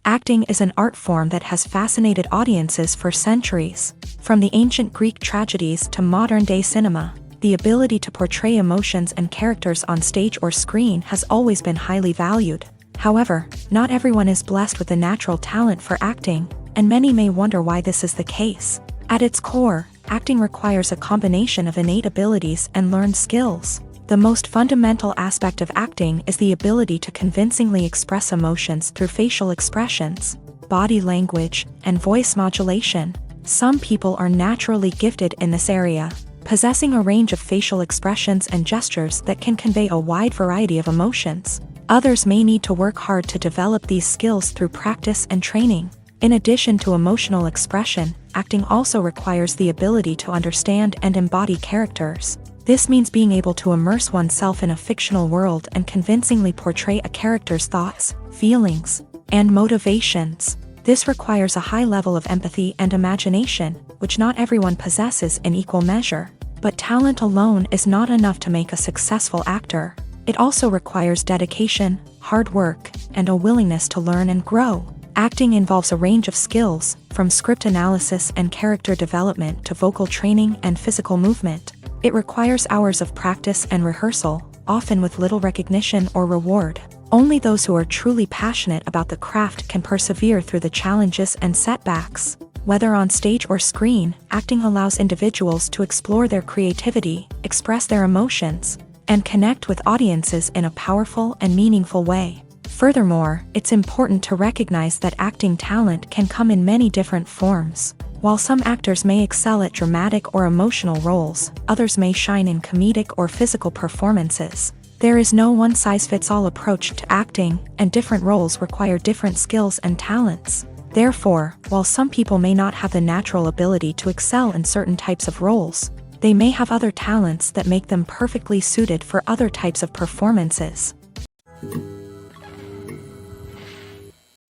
Acting is an art form that has fascinated audiences for centuries. From the ancient Greek tragedies to modern-day cinema, the ability to portray emotions and characters on stage or screen has always been highly valued. However, not everyone is blessed with the natural talent for acting, and many may wonder why this is the case. At its core, acting requires a combination of innate abilities and learned skills. The most fundamental aspect of acting is the ability to convincingly express emotions through facial expressions, body language, and voice modulation. Some people are naturally gifted in this area, possessing a range of facial expressions and gestures that can convey a wide variety of emotions. Others may need to work hard to develop these skills through practice and training. In addition to emotional expression, acting also requires the ability to understand and embody characters. This means being able to immerse oneself in a fictional world and convincingly portray a character's thoughts, feelings, and motivations. This requires a high level of empathy and imagination, which not everyone possesses in equal measure. But talent alone is not enough to make a successful actor. It also requires dedication, hard work, and a willingness to learn and grow. Acting involves a range of skills, from script analysis and character development to vocal training and physical movement. It requires hours of practice and rehearsal, often with little recognition or reward. Only those who are truly passionate about the craft can persevere through the challenges and setbacks. Whether on stage or screen, acting allows individuals to explore their creativity, express their emotions, and connect with audiences in a powerful and meaningful way. Furthermore, it's important to recognize that acting talent can come in many different forms. While some actors may excel at dramatic or emotional roles, others may shine in comedic or physical performances. There is no one-size-fits-all approach to acting, and different roles require different skills and talents. Therefore, while some people may not have the natural ability to excel in certain types of roles, they may have other talents that make them perfectly suited for other types of performances.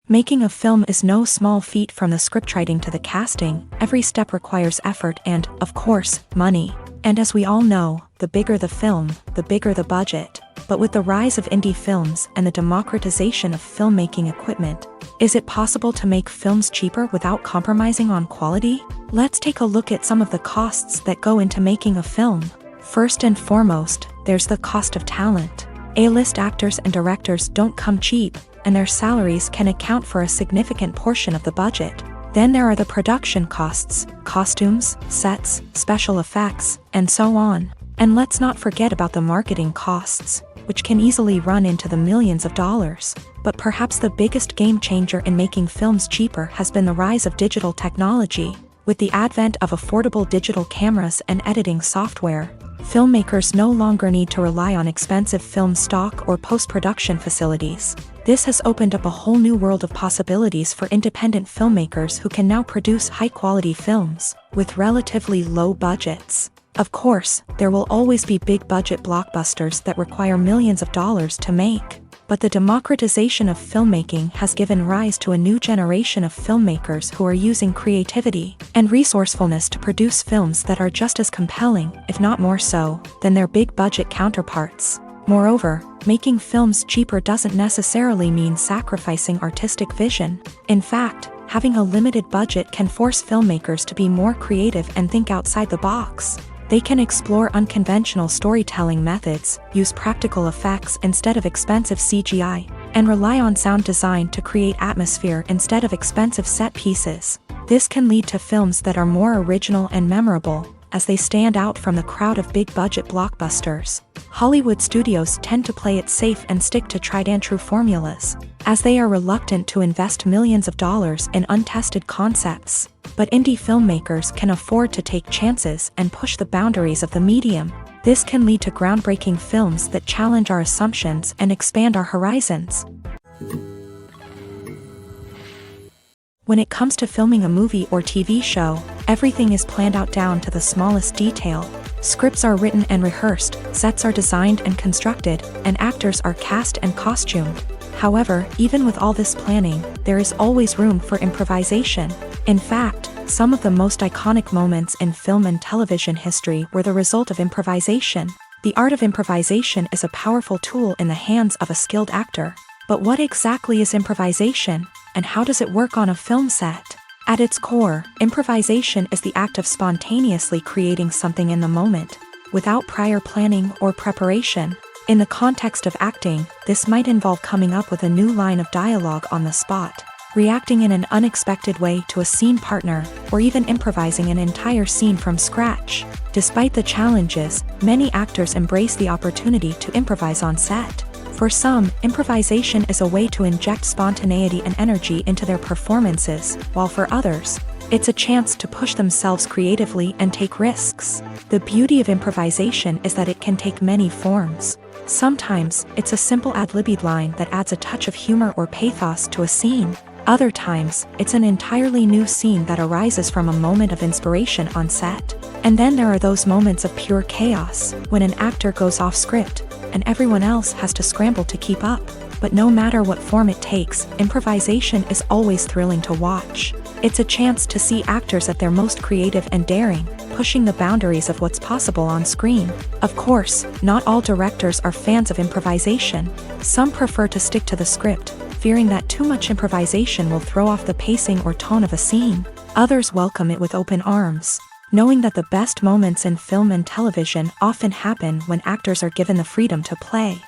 Making a film is no small feat. From the scriptwriting to the casting, every step requires effort and, of course, money. And as we all know, the bigger the film, the bigger the budget. But with the rise of indie films and the democratization of filmmaking equipment, is it possible to make films cheaper without compromising on quality? Let's take a look at some of the costs that go into making a film. First and foremost, there's the cost of talent. A-list actors and directors don't come cheap, and their salaries can account for a significant portion of the budget. Then there are the production costs, costumes, sets, special effects, and so on. And let's not forget about the marketing costs, which can easily run into the millions of dollars. But perhaps the biggest game changer in making films cheaper has been the rise of digital technology. With the advent of affordable digital cameras and editing software, filmmakers no longer need to rely on expensive film stock or post-production facilities. This has opened up a whole new world of possibilities for independent filmmakers who can now produce high-quality films with relatively low budgets. Of course, there will always be big-budget blockbusters that require millions of dollars to make. But the democratization of filmmaking has given rise to a new generation of filmmakers who are using creativity and resourcefulness to produce films that are just as compelling, if not more so, than their big-budget counterparts. Moreover, making films cheaper doesn't necessarily mean sacrificing artistic vision. In fact, having a limited budget can force filmmakers to be more creative and think outside the box. They can explore unconventional storytelling methods, use practical effects instead of expensive CGI, and rely on sound design to create atmosphere instead of expensive set pieces. This can lead to films that are more original and memorable, as they stand out from the crowd of big-budget blockbusters. Hollywood studios tend to play it safe and stick to tried-and-true formulas, as they are reluctant to invest millions of dollars in untested concepts. But indie filmmakers can afford to take chances and push the boundaries of the medium. This can lead to groundbreaking films that challenge our assumptions and expand our horizons. When it comes to filming a movie or TV show, everything is planned out down to the smallest detail. Scripts are written and rehearsed, sets are designed and constructed, and actors are cast and costumed. However, even with all this planning, there is always room for improvisation. In fact, some of the most iconic moments in film and television history were the result of improvisation. The art of improvisation is a powerful tool in the hands of a skilled actor. But what exactly is improvisation, and how does it work on a film set? At its core, improvisation is the act of spontaneously creating something in the moment, without prior planning or preparation. In the context of acting, this might involve coming up with a new line of dialogue on the spot, reacting in an unexpected way to a scene partner, or even improvising an entire scene from scratch. Despite the challenges, many actors embrace the opportunity to improvise on set. For some, improvisation is a way to inject spontaneity and energy into their performances, while for others, it's a chance to push themselves creatively and take risks. The beauty of improvisation is that it can take many forms. Sometimes, it's a simple ad-libbed line that adds a touch of humor or pathos to a scene. Other times, it's an entirely new scene that arises from a moment of inspiration on set. And then there are those moments of pure chaos, when an actor goes off script, and everyone else has to scramble to keep up. But no matter what form it takes, improvisation is always thrilling to watch. It's a chance to see actors at their most creative and daring, pushing the boundaries of what's possible on screen. Of course, not all directors are fans of improvisation. Some prefer to stick to the script, fearing that too much improvisation will throw off the pacing or tone of a scene. Others welcome it with open arms, knowing that the best moments in film and television often happen when actors are given the freedom to play.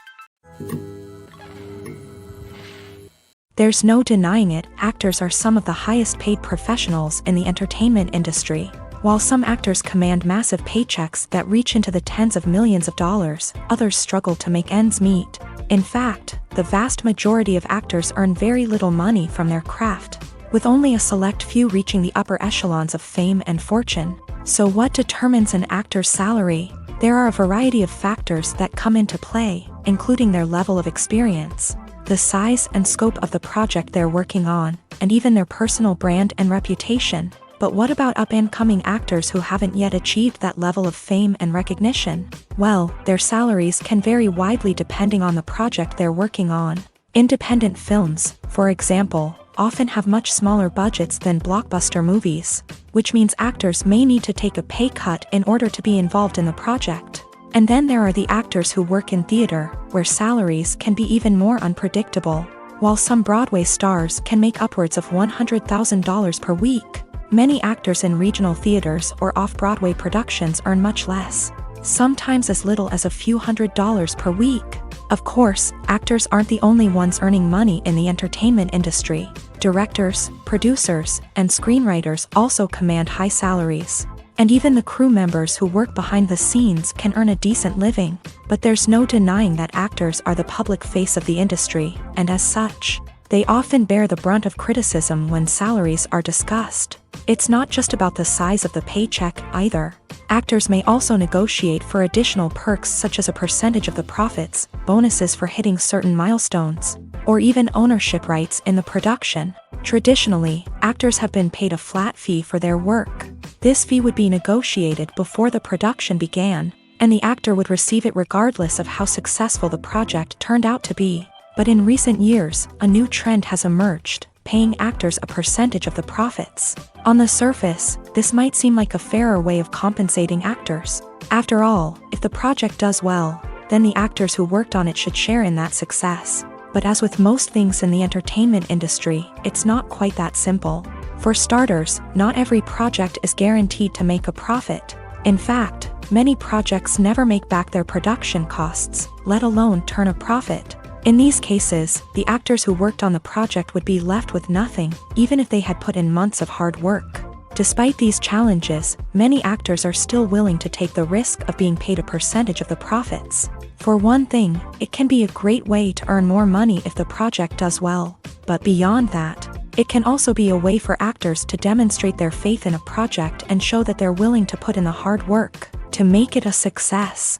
There's no denying it, actors are some of the highest paid professionals in the entertainment industry. While some actors command massive paychecks that reach into the tens of millions of dollars, others struggle to make ends meet. In fact, the vast majority of actors earn very little money from their craft, with only a select few reaching the upper echelons of fame and fortune. So what determines an actor's salary? There are a variety of factors that come into play, including their level of experience, the size and scope of the project they're working on, and even their personal brand and reputation. But what about up-and-coming actors who haven't yet achieved that level of fame and recognition? Well, their salaries can vary widely depending on the project they're working on. Independent films, for example, often have much smaller budgets than blockbuster movies, which means actors may need to take a pay cut in order to be involved in the project. And then there are the actors who work in theater, where salaries can be even more unpredictable. While some Broadway stars can make upwards of $100,000 per week, many actors in regional theaters or off-Broadway productions earn much less, sometimes as little as a few $100s per week. Of course, actors aren't the only ones earning money in the entertainment industry. Directors, producers, and screenwriters also command high salaries. And even the crew members who work behind the scenes can earn a decent living. But there's no denying that actors are the public face of the industry, and as such, they often bear the brunt of criticism when salaries are discussed. It's not just about the size of the paycheck, either. Actors may also negotiate for additional perks such as a percentage of the profits, bonuses for hitting certain milestones, or even ownership rights in the production. Traditionally, actors have been paid a flat fee for their work. This fee would be negotiated before the production began, and the actor would receive it regardless of how successful the project turned out to be. But in recent years, a new trend has emerged, paying actors a percentage of the profits. On the surface, this might seem like a fairer way of compensating actors. After all, if the project does well, then the actors who worked on it should share in that success. But as with most things in the entertainment industry, it's not quite that simple. For starters, not every project is guaranteed to make a profit. In fact, many projects never make back their production costs, let alone turn a profit. In these cases, the actors who worked on the project would be left with nothing, even if they had put in months of hard work. Despite these challenges, many actors are still willing to take the risk of being paid a percentage of the profits. For one thing, it can be a great way to earn more money if the project does well. But beyond that, it can also be a way for actors to demonstrate their faith in a project and show that they're willing to put in the hard work to make it a success.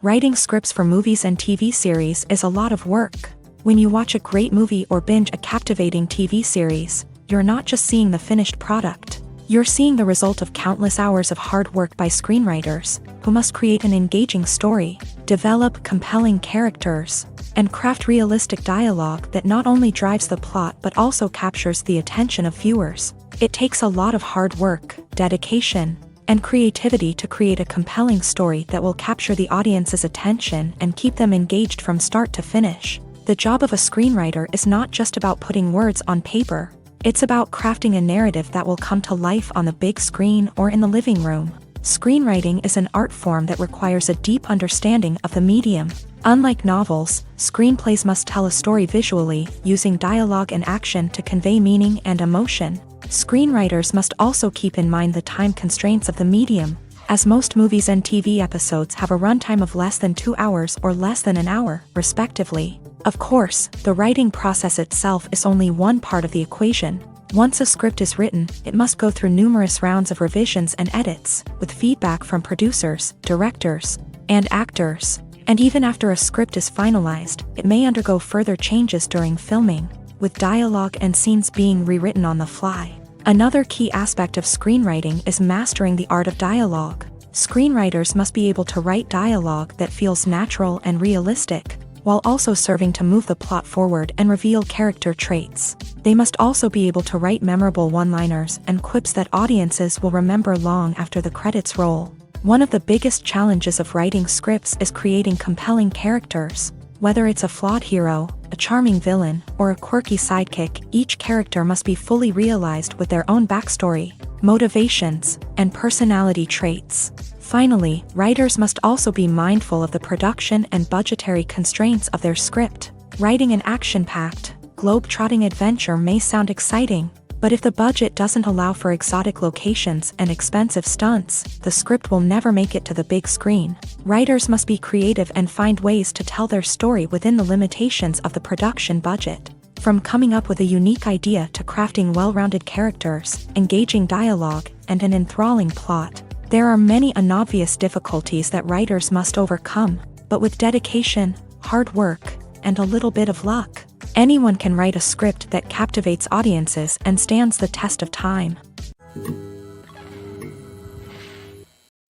Writing scripts for movies and TV series is a lot of work. When you watch a great movie or binge a captivating TV series, you're not just seeing the finished product. You're seeing the result of countless hours of hard work by screenwriters, who must create an engaging story, develop compelling characters, and craft realistic dialogue that not only drives the plot but also captures the attention of viewers. It takes a lot of hard work, dedication, and creativity to create a compelling story that will capture the audience's attention and keep them engaged from start to finish. The job of a screenwriter is not just about putting words on paper. It's about crafting a narrative that will come to life on the big screen or in the living room. Screenwriting is an art form that requires a deep understanding of the medium. Unlike novels, screenplays must tell a story visually, using dialogue and action to convey meaning and emotion. Screenwriters must also keep in mind the time constraints of the medium, as most movies and TV episodes have a runtime of less than 2 hours or less than an hour, respectively. Of course, the writing process itself is only one part of the equation. Once a script is written, it must go through numerous rounds of revisions and edits, with feedback from producers, directors, and actors. And even after a script is finalized, it may undergo further changes during filming, with dialogue and scenes being rewritten on the fly. Another key aspect of screenwriting is mastering the art of dialogue. Screenwriters must be able to write dialogue that feels natural and realistic, while also serving to move the plot forward and reveal character traits. They must also be able to write memorable one-liners and quips that audiences will remember long after the credits roll. One of the biggest challenges of writing scripts is creating compelling characters. Whether it's a flawed hero, a charming villain, or a quirky sidekick, each character must be fully realized with their own backstory, motivations, and personality traits. Finally, writers must also be mindful of the production and budgetary constraints of their script. Writing an action-packed, globe-trotting adventure may sound exciting, but if the budget doesn't allow for exotic locations and expensive stunts, the script will never make it to the big screen. Writers must be creative and find ways to tell their story within the limitations of the production budget. From coming up with a unique idea to crafting well-rounded characters, engaging dialogue, and an enthralling plot, there are many unobvious difficulties that writers must overcome, but with dedication, hard work, and a little bit of luck, Anyone can write a script that captivates audiences and stands the test of time.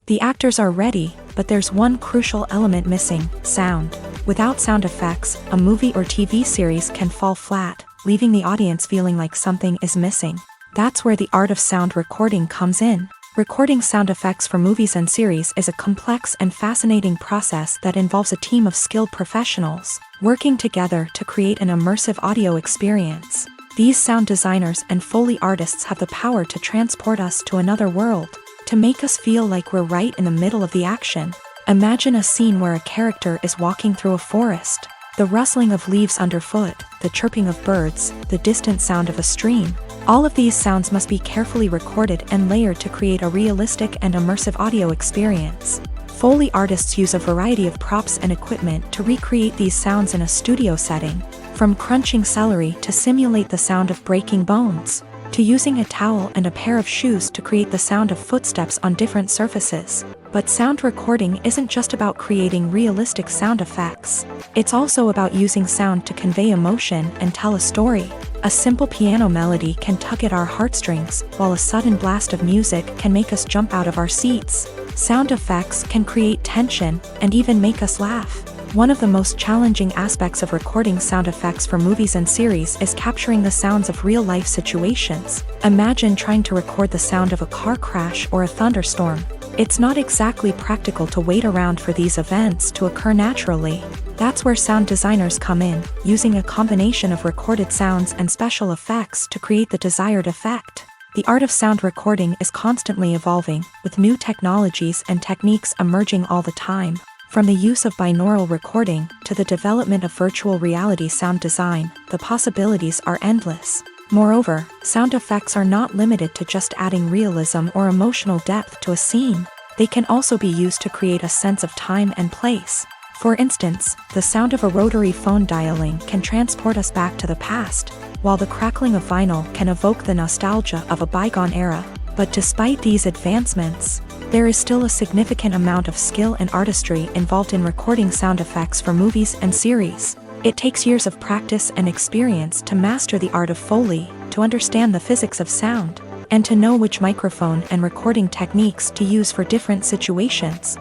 The actors are ready, but there's one crucial element missing: sound. Without sound effects, a movie or TV series can fall flat, leaving the audience feeling like something is missing. That's where the art of sound recording comes in. Recording sound effects for movies and series is a complex and fascinating process that involves a team of skilled professionals working together to create an immersive audio experience. These sound designers and Foley artists have the power to transport us to another world, to make us feel like we're right in the middle of the action. Imagine a scene where a character is walking through a forest. The rustling of leaves underfoot, the chirping of birds, the distant sound of a stream. All of these sounds must be carefully recorded and layered to create a realistic and immersive audio experience. Foley artists use a variety of props and equipment to recreate these sounds in a studio setting, from crunching celery to simulate the sound of breaking bones, to using a towel and a pair of shoes to create the sound of footsteps on different surfaces. But sound recording isn't just about creating realistic sound effects. It's also about using sound to convey emotion and tell a story. A simple piano melody can tug at our heartstrings, while a sudden blast of music can make us jump out of our seats. Sound effects can create tension and even make us laugh. One of the most challenging aspects of recording sound effects for movies and series is capturing the sounds of real-life situations. Imagine trying to record the sound of a car crash or a thunderstorm. It's not exactly practical to wait around for these events to occur naturally. That's where sound designers come in, using a combination of recorded sounds and special effects to create the desired effect. The art of sound recording is constantly evolving, with new technologies and techniques emerging all the time. From the use of binaural recording to the development of virtual reality sound design, the possibilities are endless. Moreover, sound effects are not limited to just adding realism or emotional depth to a scene. They can also be used to create a sense of time and place. For instance, the sound of a rotary phone dialing can transport us back to the past, while the crackling of vinyl can evoke the nostalgia of a bygone era. But despite these advancements, there is still a significant amount of skill and artistry involved in recording sound effects for movies and series. It takes years of practice and experience to master the art of Foley, to understand the physics of sound, and to know which microphone and recording techniques to use for different situations.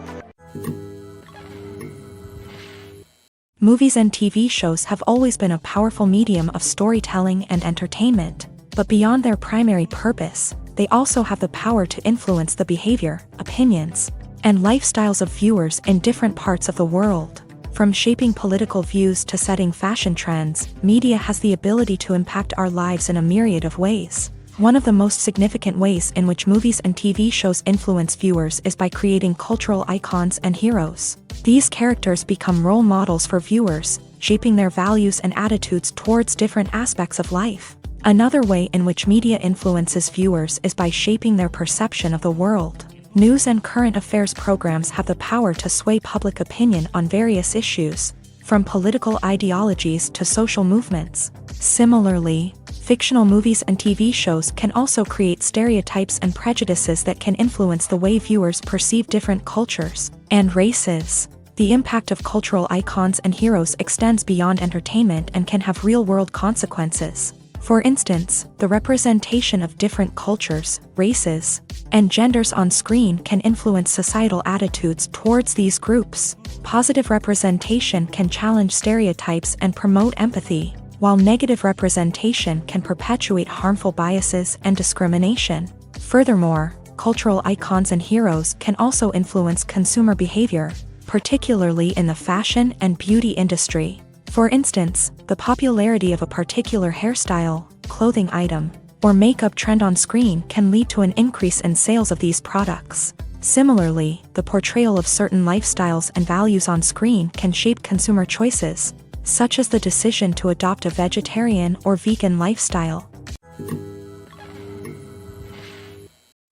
Movies and TV shows have always been a powerful medium of storytelling and entertainment, but beyond their primary purpose, they also have the power to influence the behavior, opinions, and lifestyles of viewers in different parts of the world. From shaping political views to setting fashion trends, media has the ability to impact our lives in a myriad of ways. One of the most significant ways in which movies and TV shows influence viewers is by creating cultural icons and heroes. These characters become role models for viewers, shaping their values and attitudes towards different aspects of life. Another way in which media influences viewers is by shaping their perception of the world. News and current affairs programs have the power to sway public opinion on various issues, from political ideologies to social movements. Similarly, fictional movies and TV shows can also create stereotypes and prejudices that can influence the way viewers perceive different cultures and races. The impact of cultural icons and heroes extends beyond entertainment and can have real-world consequences. For instance, the representation of different cultures, races, and genders on screen can influence societal attitudes towards these groups. Positive representation can challenge stereotypes and promote empathy, while negative representation can perpetuate harmful biases and discrimination. Furthermore, cultural icons and heroes can also influence consumer behavior, particularly in the fashion and beauty industry. For instance, the popularity of a particular hairstyle, clothing item, or makeup trend on screen can lead to an increase in sales of these products. Similarly, the portrayal of certain lifestyles and values on screen can shape consumer choices, such as the decision to adopt a vegetarian or vegan lifestyle.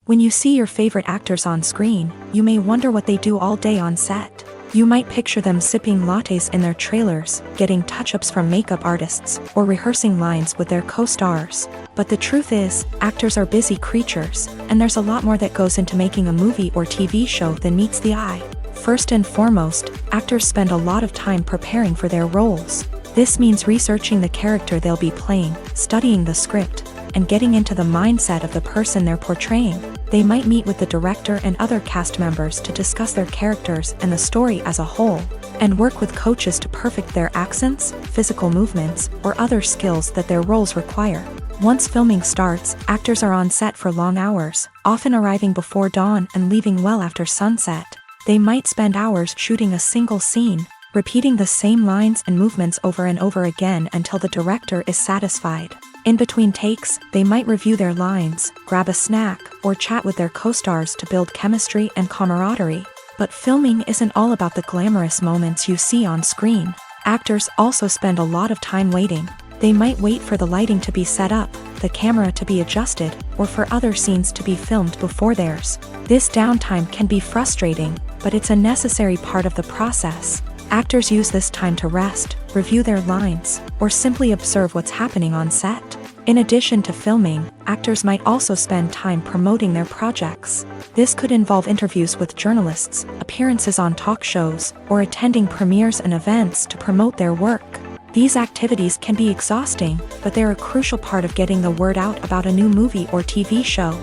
When you see your favorite actors on screen, you may wonder what they do all day on set. You might picture them sipping lattes in their trailers, getting touch-ups from makeup artists, or rehearsing lines with their co-stars. But the truth is, actors are busy creatures, and there's a lot more that goes into making a movie or TV show than meets the eye. First and foremost, actors spend a lot of time preparing for their roles. This means researching the character they'll be playing, studying the script, and getting into the mindset of the person they're portraying. They might meet with the director and other cast members to discuss their characters and the story as a whole, and work with coaches to perfect their accents, physical movements, or other skills that their roles require. Once filming starts, actors are on set for long hours, often arriving before dawn and leaving well after sunset. They might spend hours shooting a single scene, repeating the same lines and movements over and over again until the director is satisfied. In between takes, they might review their lines, grab a snack, or chat with their co-stars to build chemistry and camaraderie. But filming isn't all about the glamorous moments you see on screen. Actors also spend a lot of time waiting. They might wait for the lighting to be set up, the camera to be adjusted, or for other scenes to be filmed before theirs. This downtime can be frustrating, but it's a necessary part of the process. Actors use this time to rest, review their lines, or simply observe what's happening on set. In addition to filming, actors might also spend time promoting their projects. This could involve interviews with journalists, appearances on talk shows, or attending premieres and events to promote their work. These activities can be exhausting, but they're a crucial part of getting the word out about a new movie or TV show.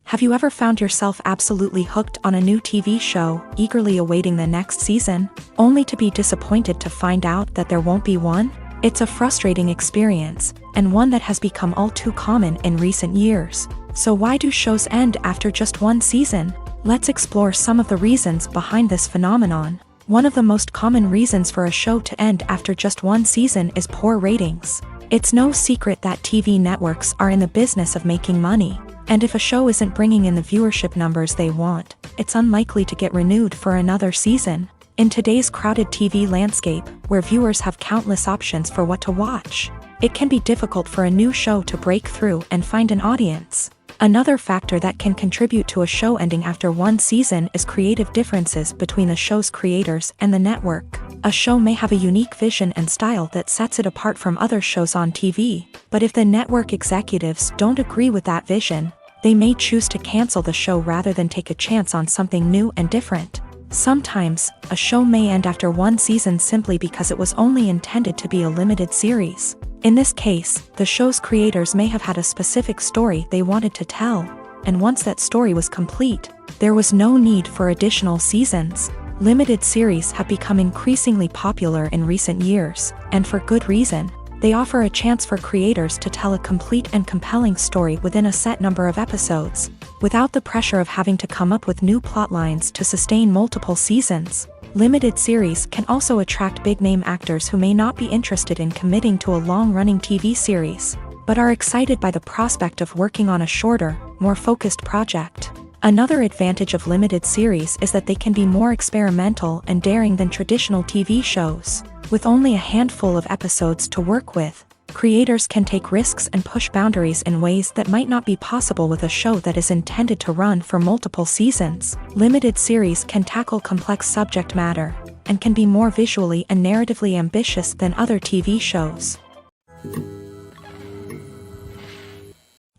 Have you ever found yourself absolutely hooked on a new TV show, eagerly awaiting the next season, only to be disappointed to find out that there won't be one? It's a frustrating experience, and one that has become all too common in recent years. So why do shows end after just one season? Let's explore some of the reasons behind this phenomenon. One of the most common reasons for a show to end after just one season is poor ratings. It's no secret that TV networks are in the business of making money. And if a show isn't bringing in the viewership numbers they want, it's unlikely to get renewed for another season. In today's crowded TV landscape, where viewers have countless options for what to watch, it can be difficult for a new show to break through and find an audience. Another factor that can contribute to a show ending after one season is creative differences between the show's creators and the network. A show may have a unique vision and style that sets it apart from other shows on TV, but if the network executives don't agree with that vision, they may choose to cancel the show rather than take a chance on something new and different. Sometimes, a show may end after one season simply because it was only intended to be a limited series. In this case, the show's creators may have had a specific story they wanted to tell, and once that story was complete, there was no need for additional seasons. Limited series have become increasingly popular in recent years, and for good reason. They offer a chance for creators to tell a complete and compelling story within a set number of episodes, without the pressure of having to come up with new plotlines to sustain multiple seasons. Limited series can also attract big-name actors who may not be interested in committing to a long-running TV series, but are excited by the prospect of working on a shorter, more focused project. Another advantage of limited series is that they can be more experimental and daring than traditional TV shows. With only a handful of episodes to work with, creators can take risks and push boundaries in ways that might not be possible with a show that is intended to run for multiple seasons. Limited series can tackle complex subject matter, and can be more visually and narratively ambitious than other TV shows.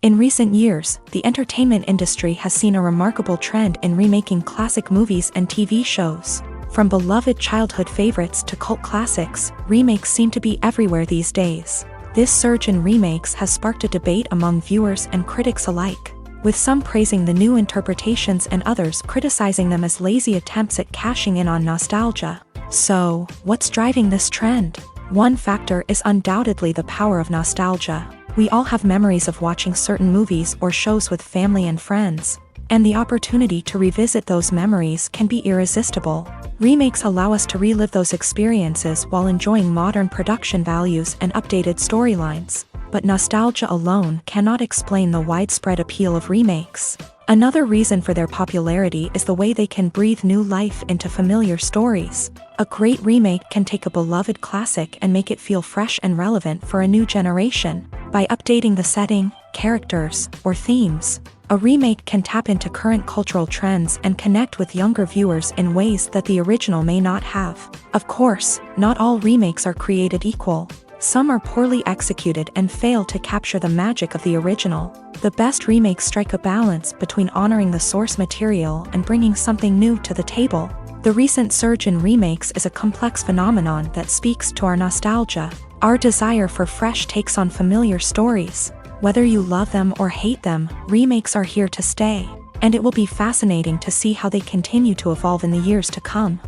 In recent years, the entertainment industry has seen a remarkable trend in remaking classic movies and TV shows. From beloved childhood favorites to cult classics, remakes seem to be everywhere these days. This surge in remakes has sparked a debate among viewers and critics alike, with some praising the new interpretations and others criticizing them as lazy attempts at cashing in on nostalgia. So, what's driving this trend? One factor is undoubtedly the power of nostalgia. We all have memories of watching certain movies or shows with family and friends, and the opportunity to revisit those memories can be irresistible. Remakes allow us to relive those experiences while enjoying modern production values and updated storylines, but nostalgia alone cannot explain the widespread appeal of remakes. Another reason for their popularity is the way they can breathe new life into familiar stories. A great remake can take a beloved classic and make it feel fresh and relevant for a new generation. By updating the setting, characters, or themes, a remake can tap into current cultural trends and connect with younger viewers in ways that the original may not have. Of course, not all remakes are created equal. Some are poorly executed and fail to capture the magic of the original. The best remakes strike a balance between honoring the source material and bringing something new to the table. The recent surge in remakes is a complex phenomenon that speaks to our nostalgia, our desire for fresh takes on familiar stories. Whether you love them or hate them, remakes are here to stay, and it will be fascinating to see how they continue to evolve in the years to come.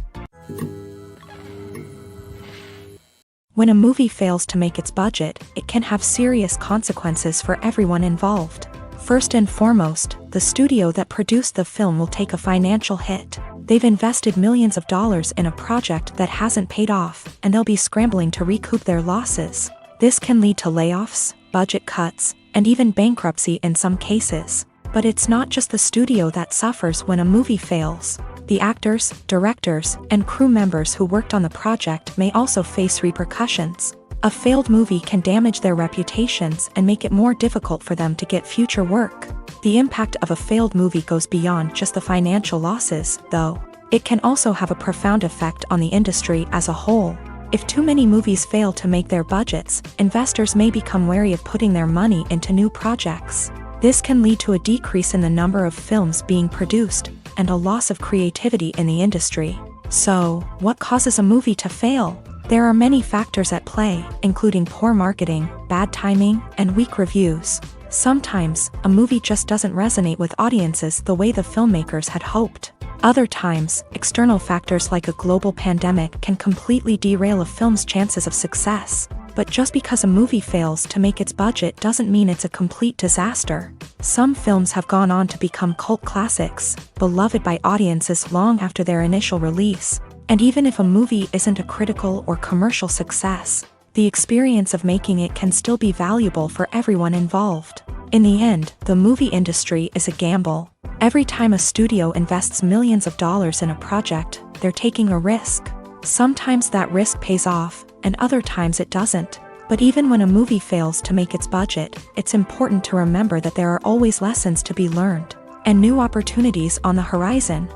When a movie fails to make its budget, it can have serious consequences for everyone involved. First and foremost, the studio that produced the film will take a financial hit. They've invested millions of dollars in a project that hasn't paid off, and they'll be scrambling to recoup their losses. This can lead to layoffs, budget cuts, and even bankruptcy in some cases. But it's not just the studio that suffers when a movie fails. The actors, directors, and crew members who worked on the project may also face repercussions. A failed movie can damage their reputations and make it more difficult for them to get future work. The impact of a failed movie goes beyond just the financial losses, though. It can also have a profound effect on the industry as a whole. If too many movies fail to make their budgets, investors may become wary of putting their money into new projects. This can lead to a decrease in the number of films being produced, and a loss of creativity in the industry. So, what causes a movie to fail? There are many factors at play, including poor marketing, bad timing, and weak reviews. Sometimes, a movie just doesn't resonate with audiences the way the filmmakers had hoped. Other times, external factors like a global pandemic can completely derail a film's chances of success. But just because a movie fails to make its budget doesn't mean it's a complete disaster. Some films have gone on to become cult classics, beloved by audiences long after their initial release. And even if a movie isn't a critical or commercial success, the experience of making it can still be valuable for everyone involved. In the end, the movie industry is a gamble. Every time a studio invests millions of dollars in a project, they're taking a risk. Sometimes that risk pays off, and other times it doesn't. But even when a movie fails to make its budget, it's important to remember that there are always lessons to be learned, and new opportunities on the horizon.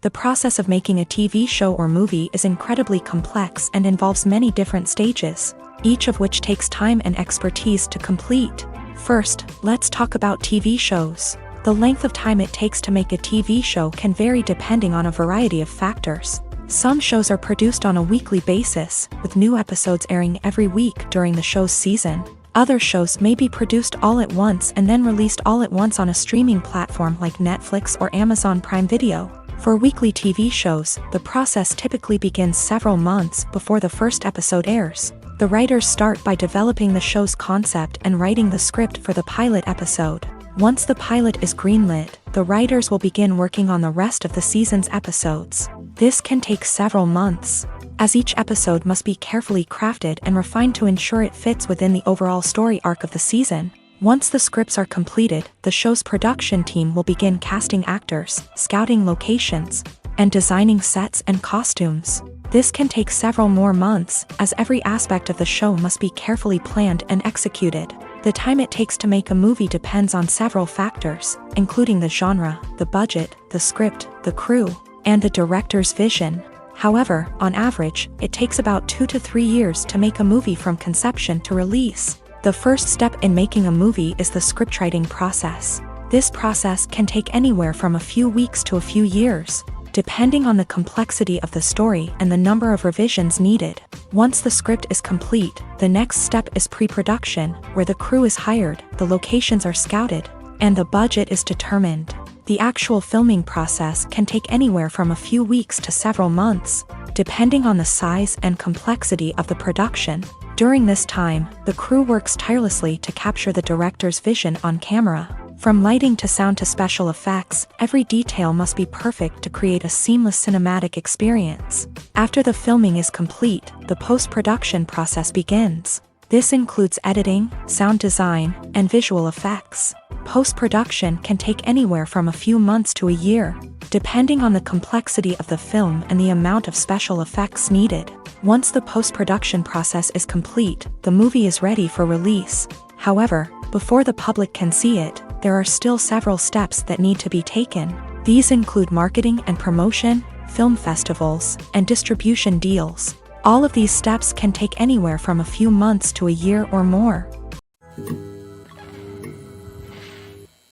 The process of making a TV show or movie is incredibly complex and involves many different stages, each of which takes time and expertise to complete. First, let's talk about TV shows. The length of time it takes to make a TV show can vary depending on a variety of factors. Some shows are produced on a weekly basis, with new episodes airing every week during the show's season. Other shows may be produced all at once and then released all at once on a streaming platform like Netflix or Amazon Prime Video. For weekly TV shows, the process typically begins several months before the first episode airs. The writers start by developing the show's concept and writing the script for the pilot episode. Once the pilot is greenlit, the writers will begin working on the rest of the season's episodes. This can take several months, as each episode must be carefully crafted and refined to ensure it fits within the overall story arc of the season. Once the scripts are completed, the show's production team will begin casting actors, scouting locations, and designing sets and costumes. This can take several more months, as every aspect of the show must be carefully planned and executed. The time it takes to make a movie depends on several factors, including the genre, the budget, the script, the crew, and the director's vision. However, on average, it takes about 2 to 3 years to make a movie from conception to release. The first step in making a movie is the scriptwriting process. This process can take anywhere from a few weeks to a few years, depending on the complexity of the story and the number of revisions needed. Once the script is complete, the next step is pre-production, where the crew is hired, the locations are scouted, and the budget is determined. The actual filming process can take anywhere from a few weeks to several months, depending on the size and complexity of the production. During this time, the crew works tirelessly to capture the director's vision on camera. From lighting to sound to special effects, every detail must be perfect to create a seamless cinematic experience. After the filming is complete, the post-production process begins. This includes editing, sound design, and visual effects. Post-production can take anywhere from a few months to a year, depending on the complexity of the film and the amount of special effects needed. Once the post-production process is complete, the movie is ready for release. However, before the public can see it, there are still several steps that need to be taken. These include marketing and promotion, film festivals, and distribution deals. All of these steps can take anywhere from a few months to a year or more.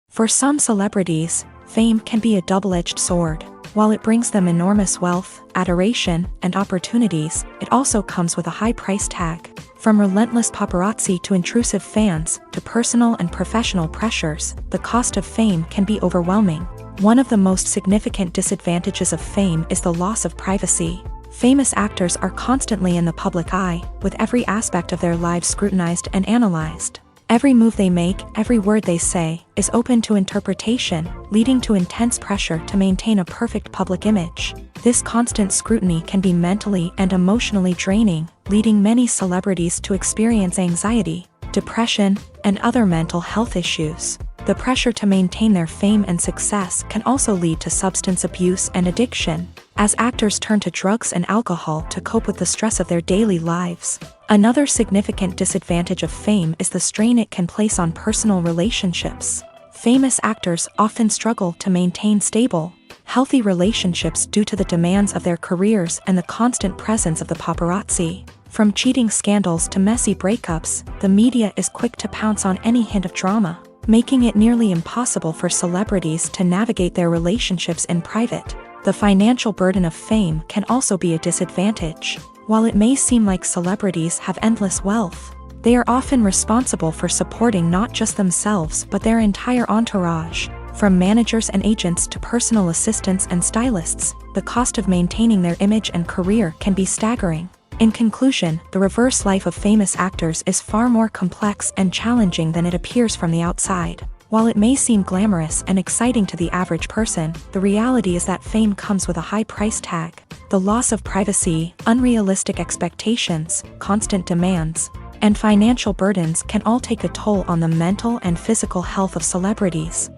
For some celebrities, Fame can be a double-edged sword. While it brings them enormous wealth, adoration, and opportunities, it also comes with a high price tag. From relentless paparazzi to intrusive fans, to personal and professional pressures, the cost of fame can be overwhelming. One of the most significant disadvantages of fame is the loss of privacy. Famous actors are constantly in the public eye, with every aspect of their lives scrutinized and analyzed. Every move they make, every word they say, is open to interpretation, leading to intense pressure to maintain a perfect public image. This constant scrutiny can be mentally and emotionally draining, leading many celebrities to experience anxiety, depression, and other mental health issues. The pressure to maintain their fame and success can also lead to substance abuse and addiction, as actors turn to drugs and alcohol to cope with the stress of their daily lives. Another significant disadvantage of fame is the strain it can place on personal relationships. Famous actors often struggle to maintain stable, healthy relationships due to the demands of their careers and the constant presence of the paparazzi. From cheating scandals to messy breakups, the media is quick to pounce on any hint of drama, making it nearly impossible for celebrities to navigate their relationships in private. The financial burden of fame can also be a disadvantage. While it may seem like celebrities have endless wealth, they are often responsible for supporting not just themselves but their entire entourage. From managers and agents to personal assistants and stylists, the cost of maintaining their image and career can be staggering. In conclusion, the reverse life of famous actors is far more complex and challenging than it appears from the outside. While it may seem glamorous and exciting to the average person, the reality is that fame comes with a high price tag. The loss of privacy, unrealistic expectations, constant demands, and financial burdens can all take a toll on the mental and physical health of celebrities.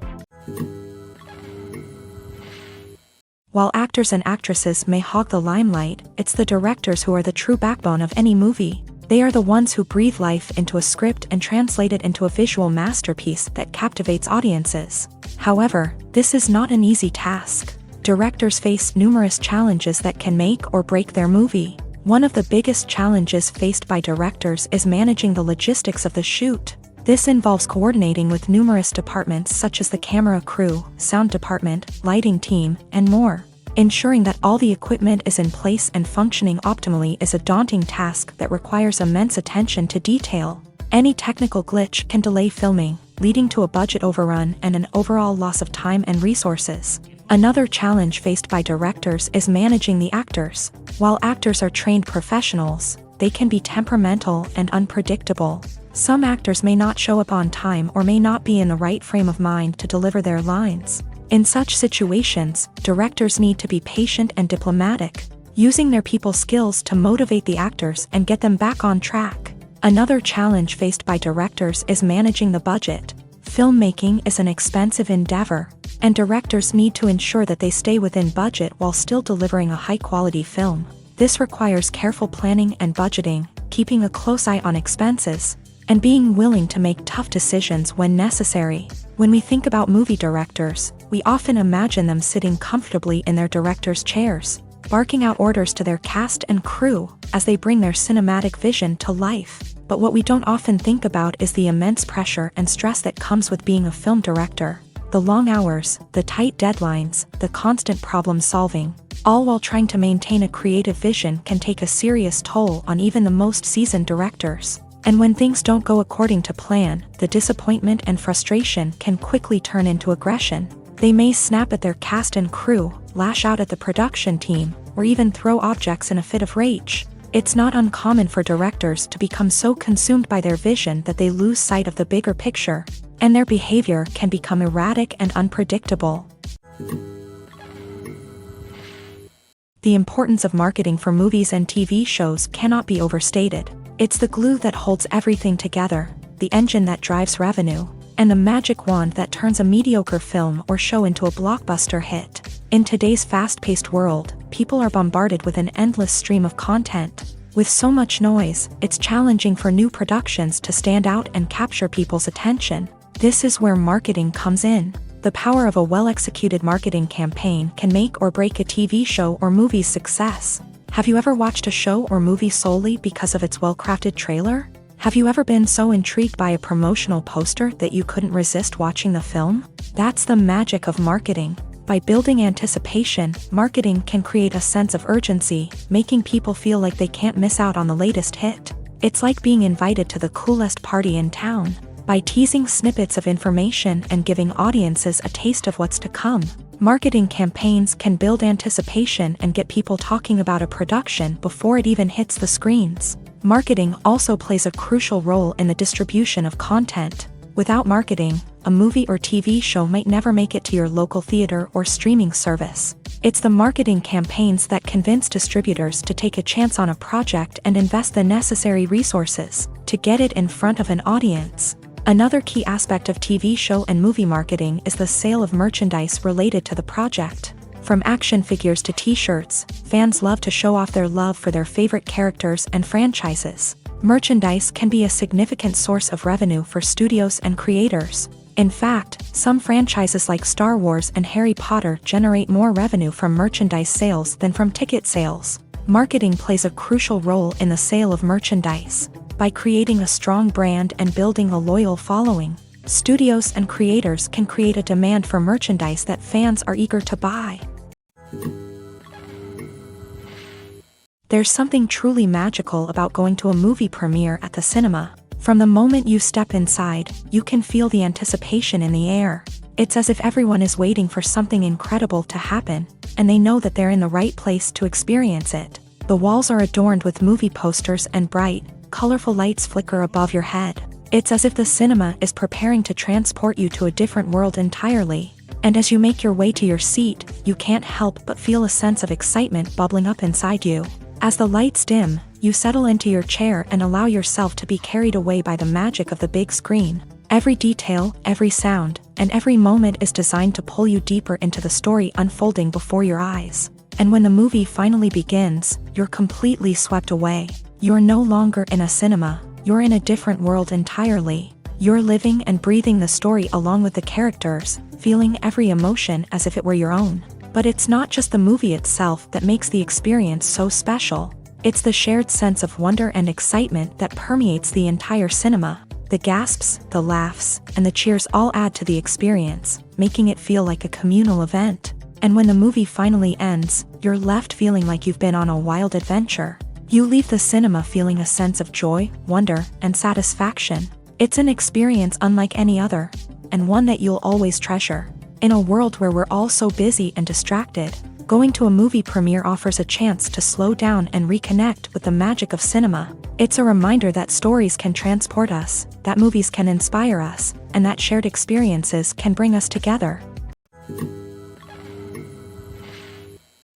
While actors and actresses may hog the limelight, it's the directors who are the true backbone of any movie. They are the ones who breathe life into a script and translate it into a visual masterpiece that captivates audiences. However, this is not an easy task. Directors face numerous challenges that can make or break their movie. One of the biggest challenges faced by directors is managing the logistics of the shoot. This involves coordinating with numerous departments such as the camera crew, sound department, lighting team, and more. Ensuring that all the equipment is in place and functioning optimally is a daunting task that requires immense attention to detail. Any technical glitch can delay filming, leading to a budget overrun and an overall loss of time and resources. Another challenge faced by directors is managing the actors. While actors are trained professionals, they can be temperamental and unpredictable. Some actors may not show up on time or may not be in the right frame of mind to deliver their lines. In such situations, directors need to be patient and diplomatic, using their people skills to motivate the actors and get them back on track. Another challenge faced by directors is managing the budget. Filmmaking is an expensive endeavor, and directors need to ensure that they stay within budget while still delivering a high-quality film. This requires careful planning and budgeting, keeping a close eye on expenses, and being willing to make tough decisions when necessary. When we think about movie directors, we often imagine them sitting comfortably in their director's chairs, barking out orders to their cast and crew as they bring their cinematic vision to life. But what we don't often think about is the immense pressure and stress that comes with being a film director. The long hours, the tight deadlines, the constant problem solving, all while trying to maintain a creative vision can take a serious toll on even the most seasoned directors. And when things don't go according to plan, the disappointment and frustration can quickly turn into aggression. They may snap at their cast and crew, lash out at the production team, or even throw objects in a fit of rage. It's not uncommon for directors to become so consumed by their vision that they lose sight of the bigger picture, and their behavior can become erratic and unpredictable. The importance of marketing for movies and TV shows cannot be overstated. It's the glue that holds everything together, the engine that drives revenue, and the magic wand that turns a mediocre film or show into a blockbuster hit. In today's fast-paced world, people are bombarded with an endless stream of content. With so much noise, it's challenging for new productions to stand out and capture people's attention. This is where marketing comes in. The power of a well-executed marketing campaign can make or break a TV show or movie's success. Have you ever watched a show or movie solely because of its well-crafted trailer? Have you ever been so intrigued by a promotional poster that you couldn't resist watching the film? That's the magic of marketing. By building anticipation, marketing can create a sense of urgency, making people feel like they can't miss out on the latest hit. It's like being invited to the coolest party in town. By teasing snippets of information and giving audiences a taste of what's to come, marketing campaigns can build anticipation and get people talking about a production before it even hits the screens. Marketing also plays a crucial role in the distribution of content. Without marketing, a movie or TV show might never make it to your local theater or streaming service. It's the marketing campaigns that convince distributors to take a chance on a project and invest the necessary resources to get it in front of an audience. Another key aspect of TV show and movie marketing is the sale of merchandise related to the project. From action figures to t-shirts, fans love to show off their love for their favorite characters and franchises. Merchandise can be a significant source of revenue for studios and creators. In fact, some franchises like Star Wars and Harry Potter generate more revenue from merchandise sales than from ticket sales. Marketing plays a crucial role in the sale of merchandise. By creating a strong brand and building a loyal following, studios and creators can create a demand for merchandise that fans are eager to buy. There's something truly magical about going to a movie premiere at the cinema. From the moment you step inside, you can feel the anticipation in the air. It's as if everyone is waiting for something incredible to happen, and they know that they're in the right place to experience it. The walls are adorned with movie posters and bright, colorful lights flicker above your head. It's as if the cinema is preparing to transport you to a different world entirely. And as you make your way to your seat, you can't help but feel a sense of excitement bubbling up inside you. As the lights dim, you settle into your chair and allow yourself to be carried away by the magic of the big screen. Every detail, every sound, and every moment is designed to pull you deeper into the story unfolding before your eyes. And when the movie finally begins, you're completely swept away. You're no longer in a cinema, you're in a different world entirely. You're living and breathing the story along with the characters, feeling every emotion as if it were your own. But it's not just the movie itself that makes the experience so special. It's the shared sense of wonder and excitement that permeates the entire cinema. The gasps, the laughs, and the cheers all add to the experience, making it feel like a communal event. And when the movie finally ends, you're left feeling like you've been on a wild adventure. You leave the cinema feeling a sense of joy, wonder, and satisfaction. It's an experience unlike any other, and one that you'll always treasure. In a world where we're all so busy and distracted, going to a movie premiere offers a chance to slow down and reconnect with the magic of cinema. It's a reminder that stories can transport us, that movies can inspire us, and that shared experiences can bring us together.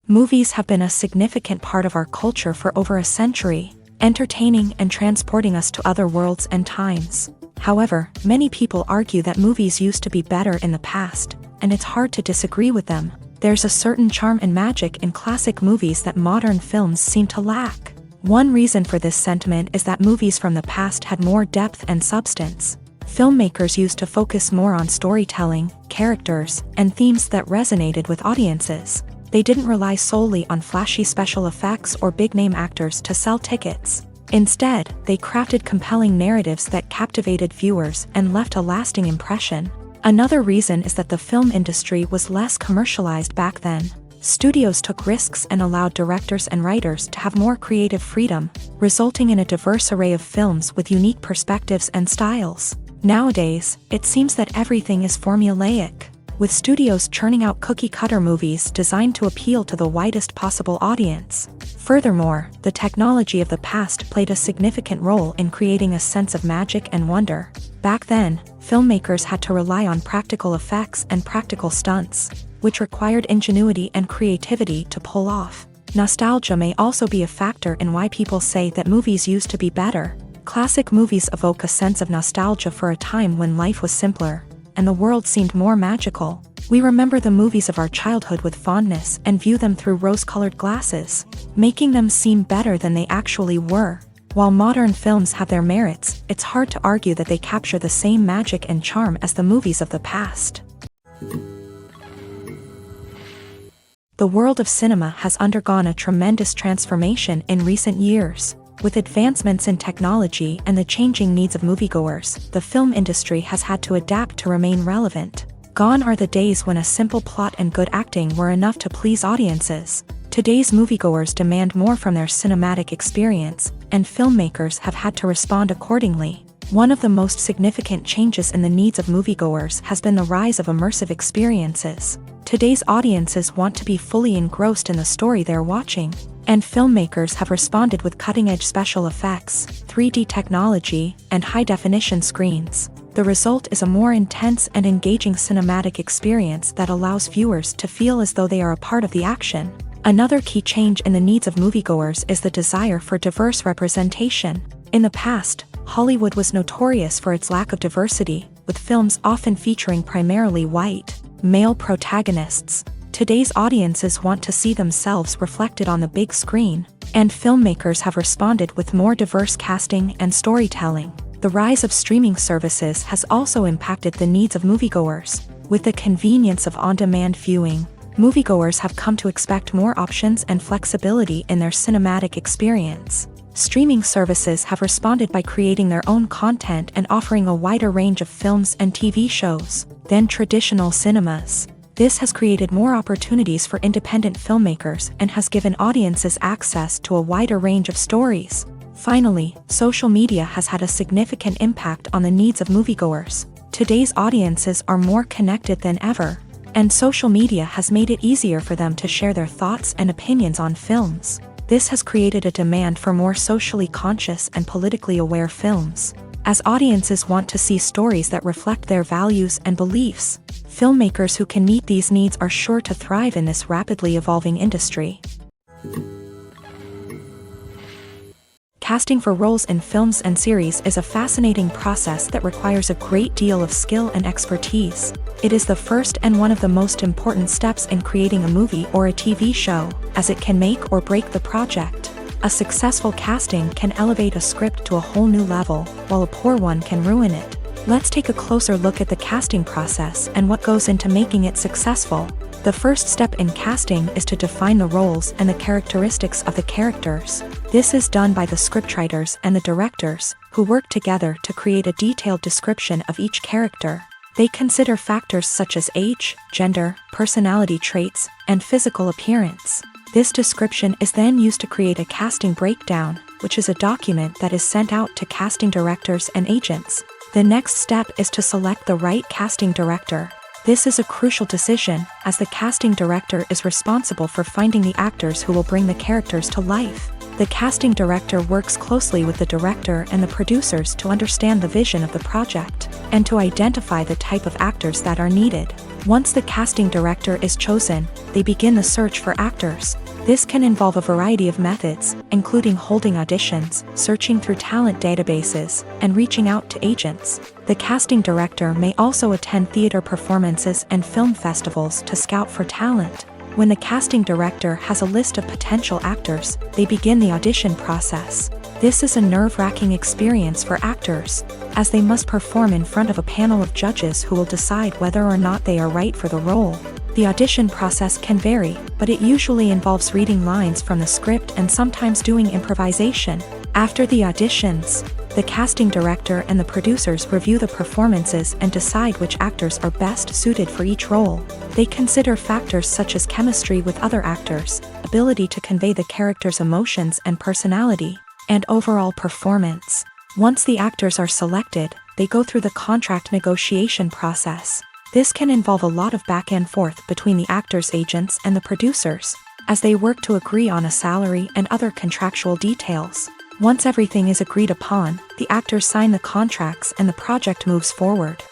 Movies have been a significant part of our culture for over a century, entertaining and transporting us to other worlds and times. However, many people argue that movies used to be better in the past, and it's hard to disagree with them. There's a certain charm and magic in classic movies that modern films seem to lack. One reason for this sentiment is that movies from the past had more depth and substance. Filmmakers used to focus more on storytelling, characters, and themes that resonated with audiences. They didn't rely solely on flashy special effects or big-name actors to sell tickets. Instead, they crafted compelling narratives that captivated viewers and left a lasting impression. Another reason is that the film industry was less commercialized back then. Studios took risks and allowed directors and writers to have more creative freedom, resulting in a diverse array of films with unique perspectives and styles. Nowadays, it seems that everything is formulaic, with studios churning out cookie-cutter movies designed to appeal to the widest possible audience. Furthermore, the technology of the past played a significant role in creating a sense of magic and wonder. Back then, filmmakers had to rely on practical effects and practical stunts, which required ingenuity and creativity to pull off. Nostalgia may also be a factor in why people say that movies used to be better. Classic movies evoke a sense of nostalgia for a time when life was simpler, and the world seemed more magical. We remember the movies of our childhood with fondness and view them through rose-colored glasses, making them seem better than they actually were. While modern films have their merits, it's hard to argue that they capture the same magic and charm as the movies of the past. The world of cinema has undergone a tremendous transformation in recent years. With advancements in technology and the changing needs of moviegoers, the film industry has had to adapt to remain relevant. Gone are the days when a simple plot and good acting were enough to please audiences. Today's moviegoers demand more from their cinematic experience, and filmmakers have had to respond accordingly. One of the most significant changes in the needs of moviegoers has been the rise of immersive experiences. Today's audiences want to be fully engrossed in the story they're watching, and filmmakers have responded with cutting-edge special effects, 3D technology, and high-definition screens. The result is a more intense and engaging cinematic experience that allows viewers to feel as though they are a part of the action. Another key change in the needs of moviegoers is the desire for diverse representation. In the past, Hollywood was notorious for its lack of diversity, with films often featuring primarily white, male protagonists. Today's audiences want to see themselves reflected on the big screen, and filmmakers have responded with more diverse casting and storytelling. The rise of streaming services has also impacted the needs of moviegoers. With the convenience of on-demand viewing, moviegoers have come to expect more options and flexibility in their cinematic experience. Streaming services have responded by creating their own content and offering a wider range of films and TV shows than traditional cinemas. This has created more opportunities for independent filmmakers and has given audiences access to a wider range of stories. Finally, social media has had a significant impact on the needs of moviegoers. Today's audiences are more connected than ever, and social media has made it easier for them to share their thoughts and opinions on films. This has created a demand for more socially conscious and politically aware films. As audiences want to see stories that reflect their values and beliefs, filmmakers who can meet these needs are sure to thrive in this rapidly evolving industry. Casting for roles in films and series is a fascinating process that requires a great deal of skill and expertise. It is the first and one of the most important steps in creating a movie or a TV show, as it can make or break the project. A successful casting can elevate a script to a whole new level, while a poor one can ruin it. Let's take a closer look at the casting process and what goes into making it successful. The first step in casting is to define the roles and the characteristics of the characters. This is done by the scriptwriters and the directors, who work together to create a detailed description of each character. They consider factors such as age, gender, personality traits, and physical appearance. This description is then used to create a casting breakdown, which is a document that is sent out to casting directors and agents. The next step is to select the right casting director. This is a crucial decision, as the casting director is responsible for finding the actors who will bring the characters to life. The casting director works closely with the director and the producers to understand the vision of the project, and to identify the type of actors that are needed. Once the casting director is chosen, they begin the search for actors. This can involve a variety of methods, including holding auditions, searching through talent databases, and reaching out to agents. The casting director may also attend theater performances and film festivals to scout for talent. When the casting director has a list of potential actors, they begin the audition process. This is a nerve-wracking experience for actors, as they must perform in front of a panel of judges who will decide whether or not they are right for the role. The audition process can vary, but it usually involves reading lines from the script and sometimes doing improvisation. After the auditions, the casting director and the producers review the performances and decide which actors are best suited for each role. They consider factors such as chemistry with other actors, ability to convey the character's emotions and personality, and overall performance. Once the actors are selected, they go through the contract negotiation process. This can involve a lot of back and forth between the actors' agents and the producers, as they work to agree on a salary and other contractual details. Once everything is agreed upon, the actors sign the contracts and the project moves forward.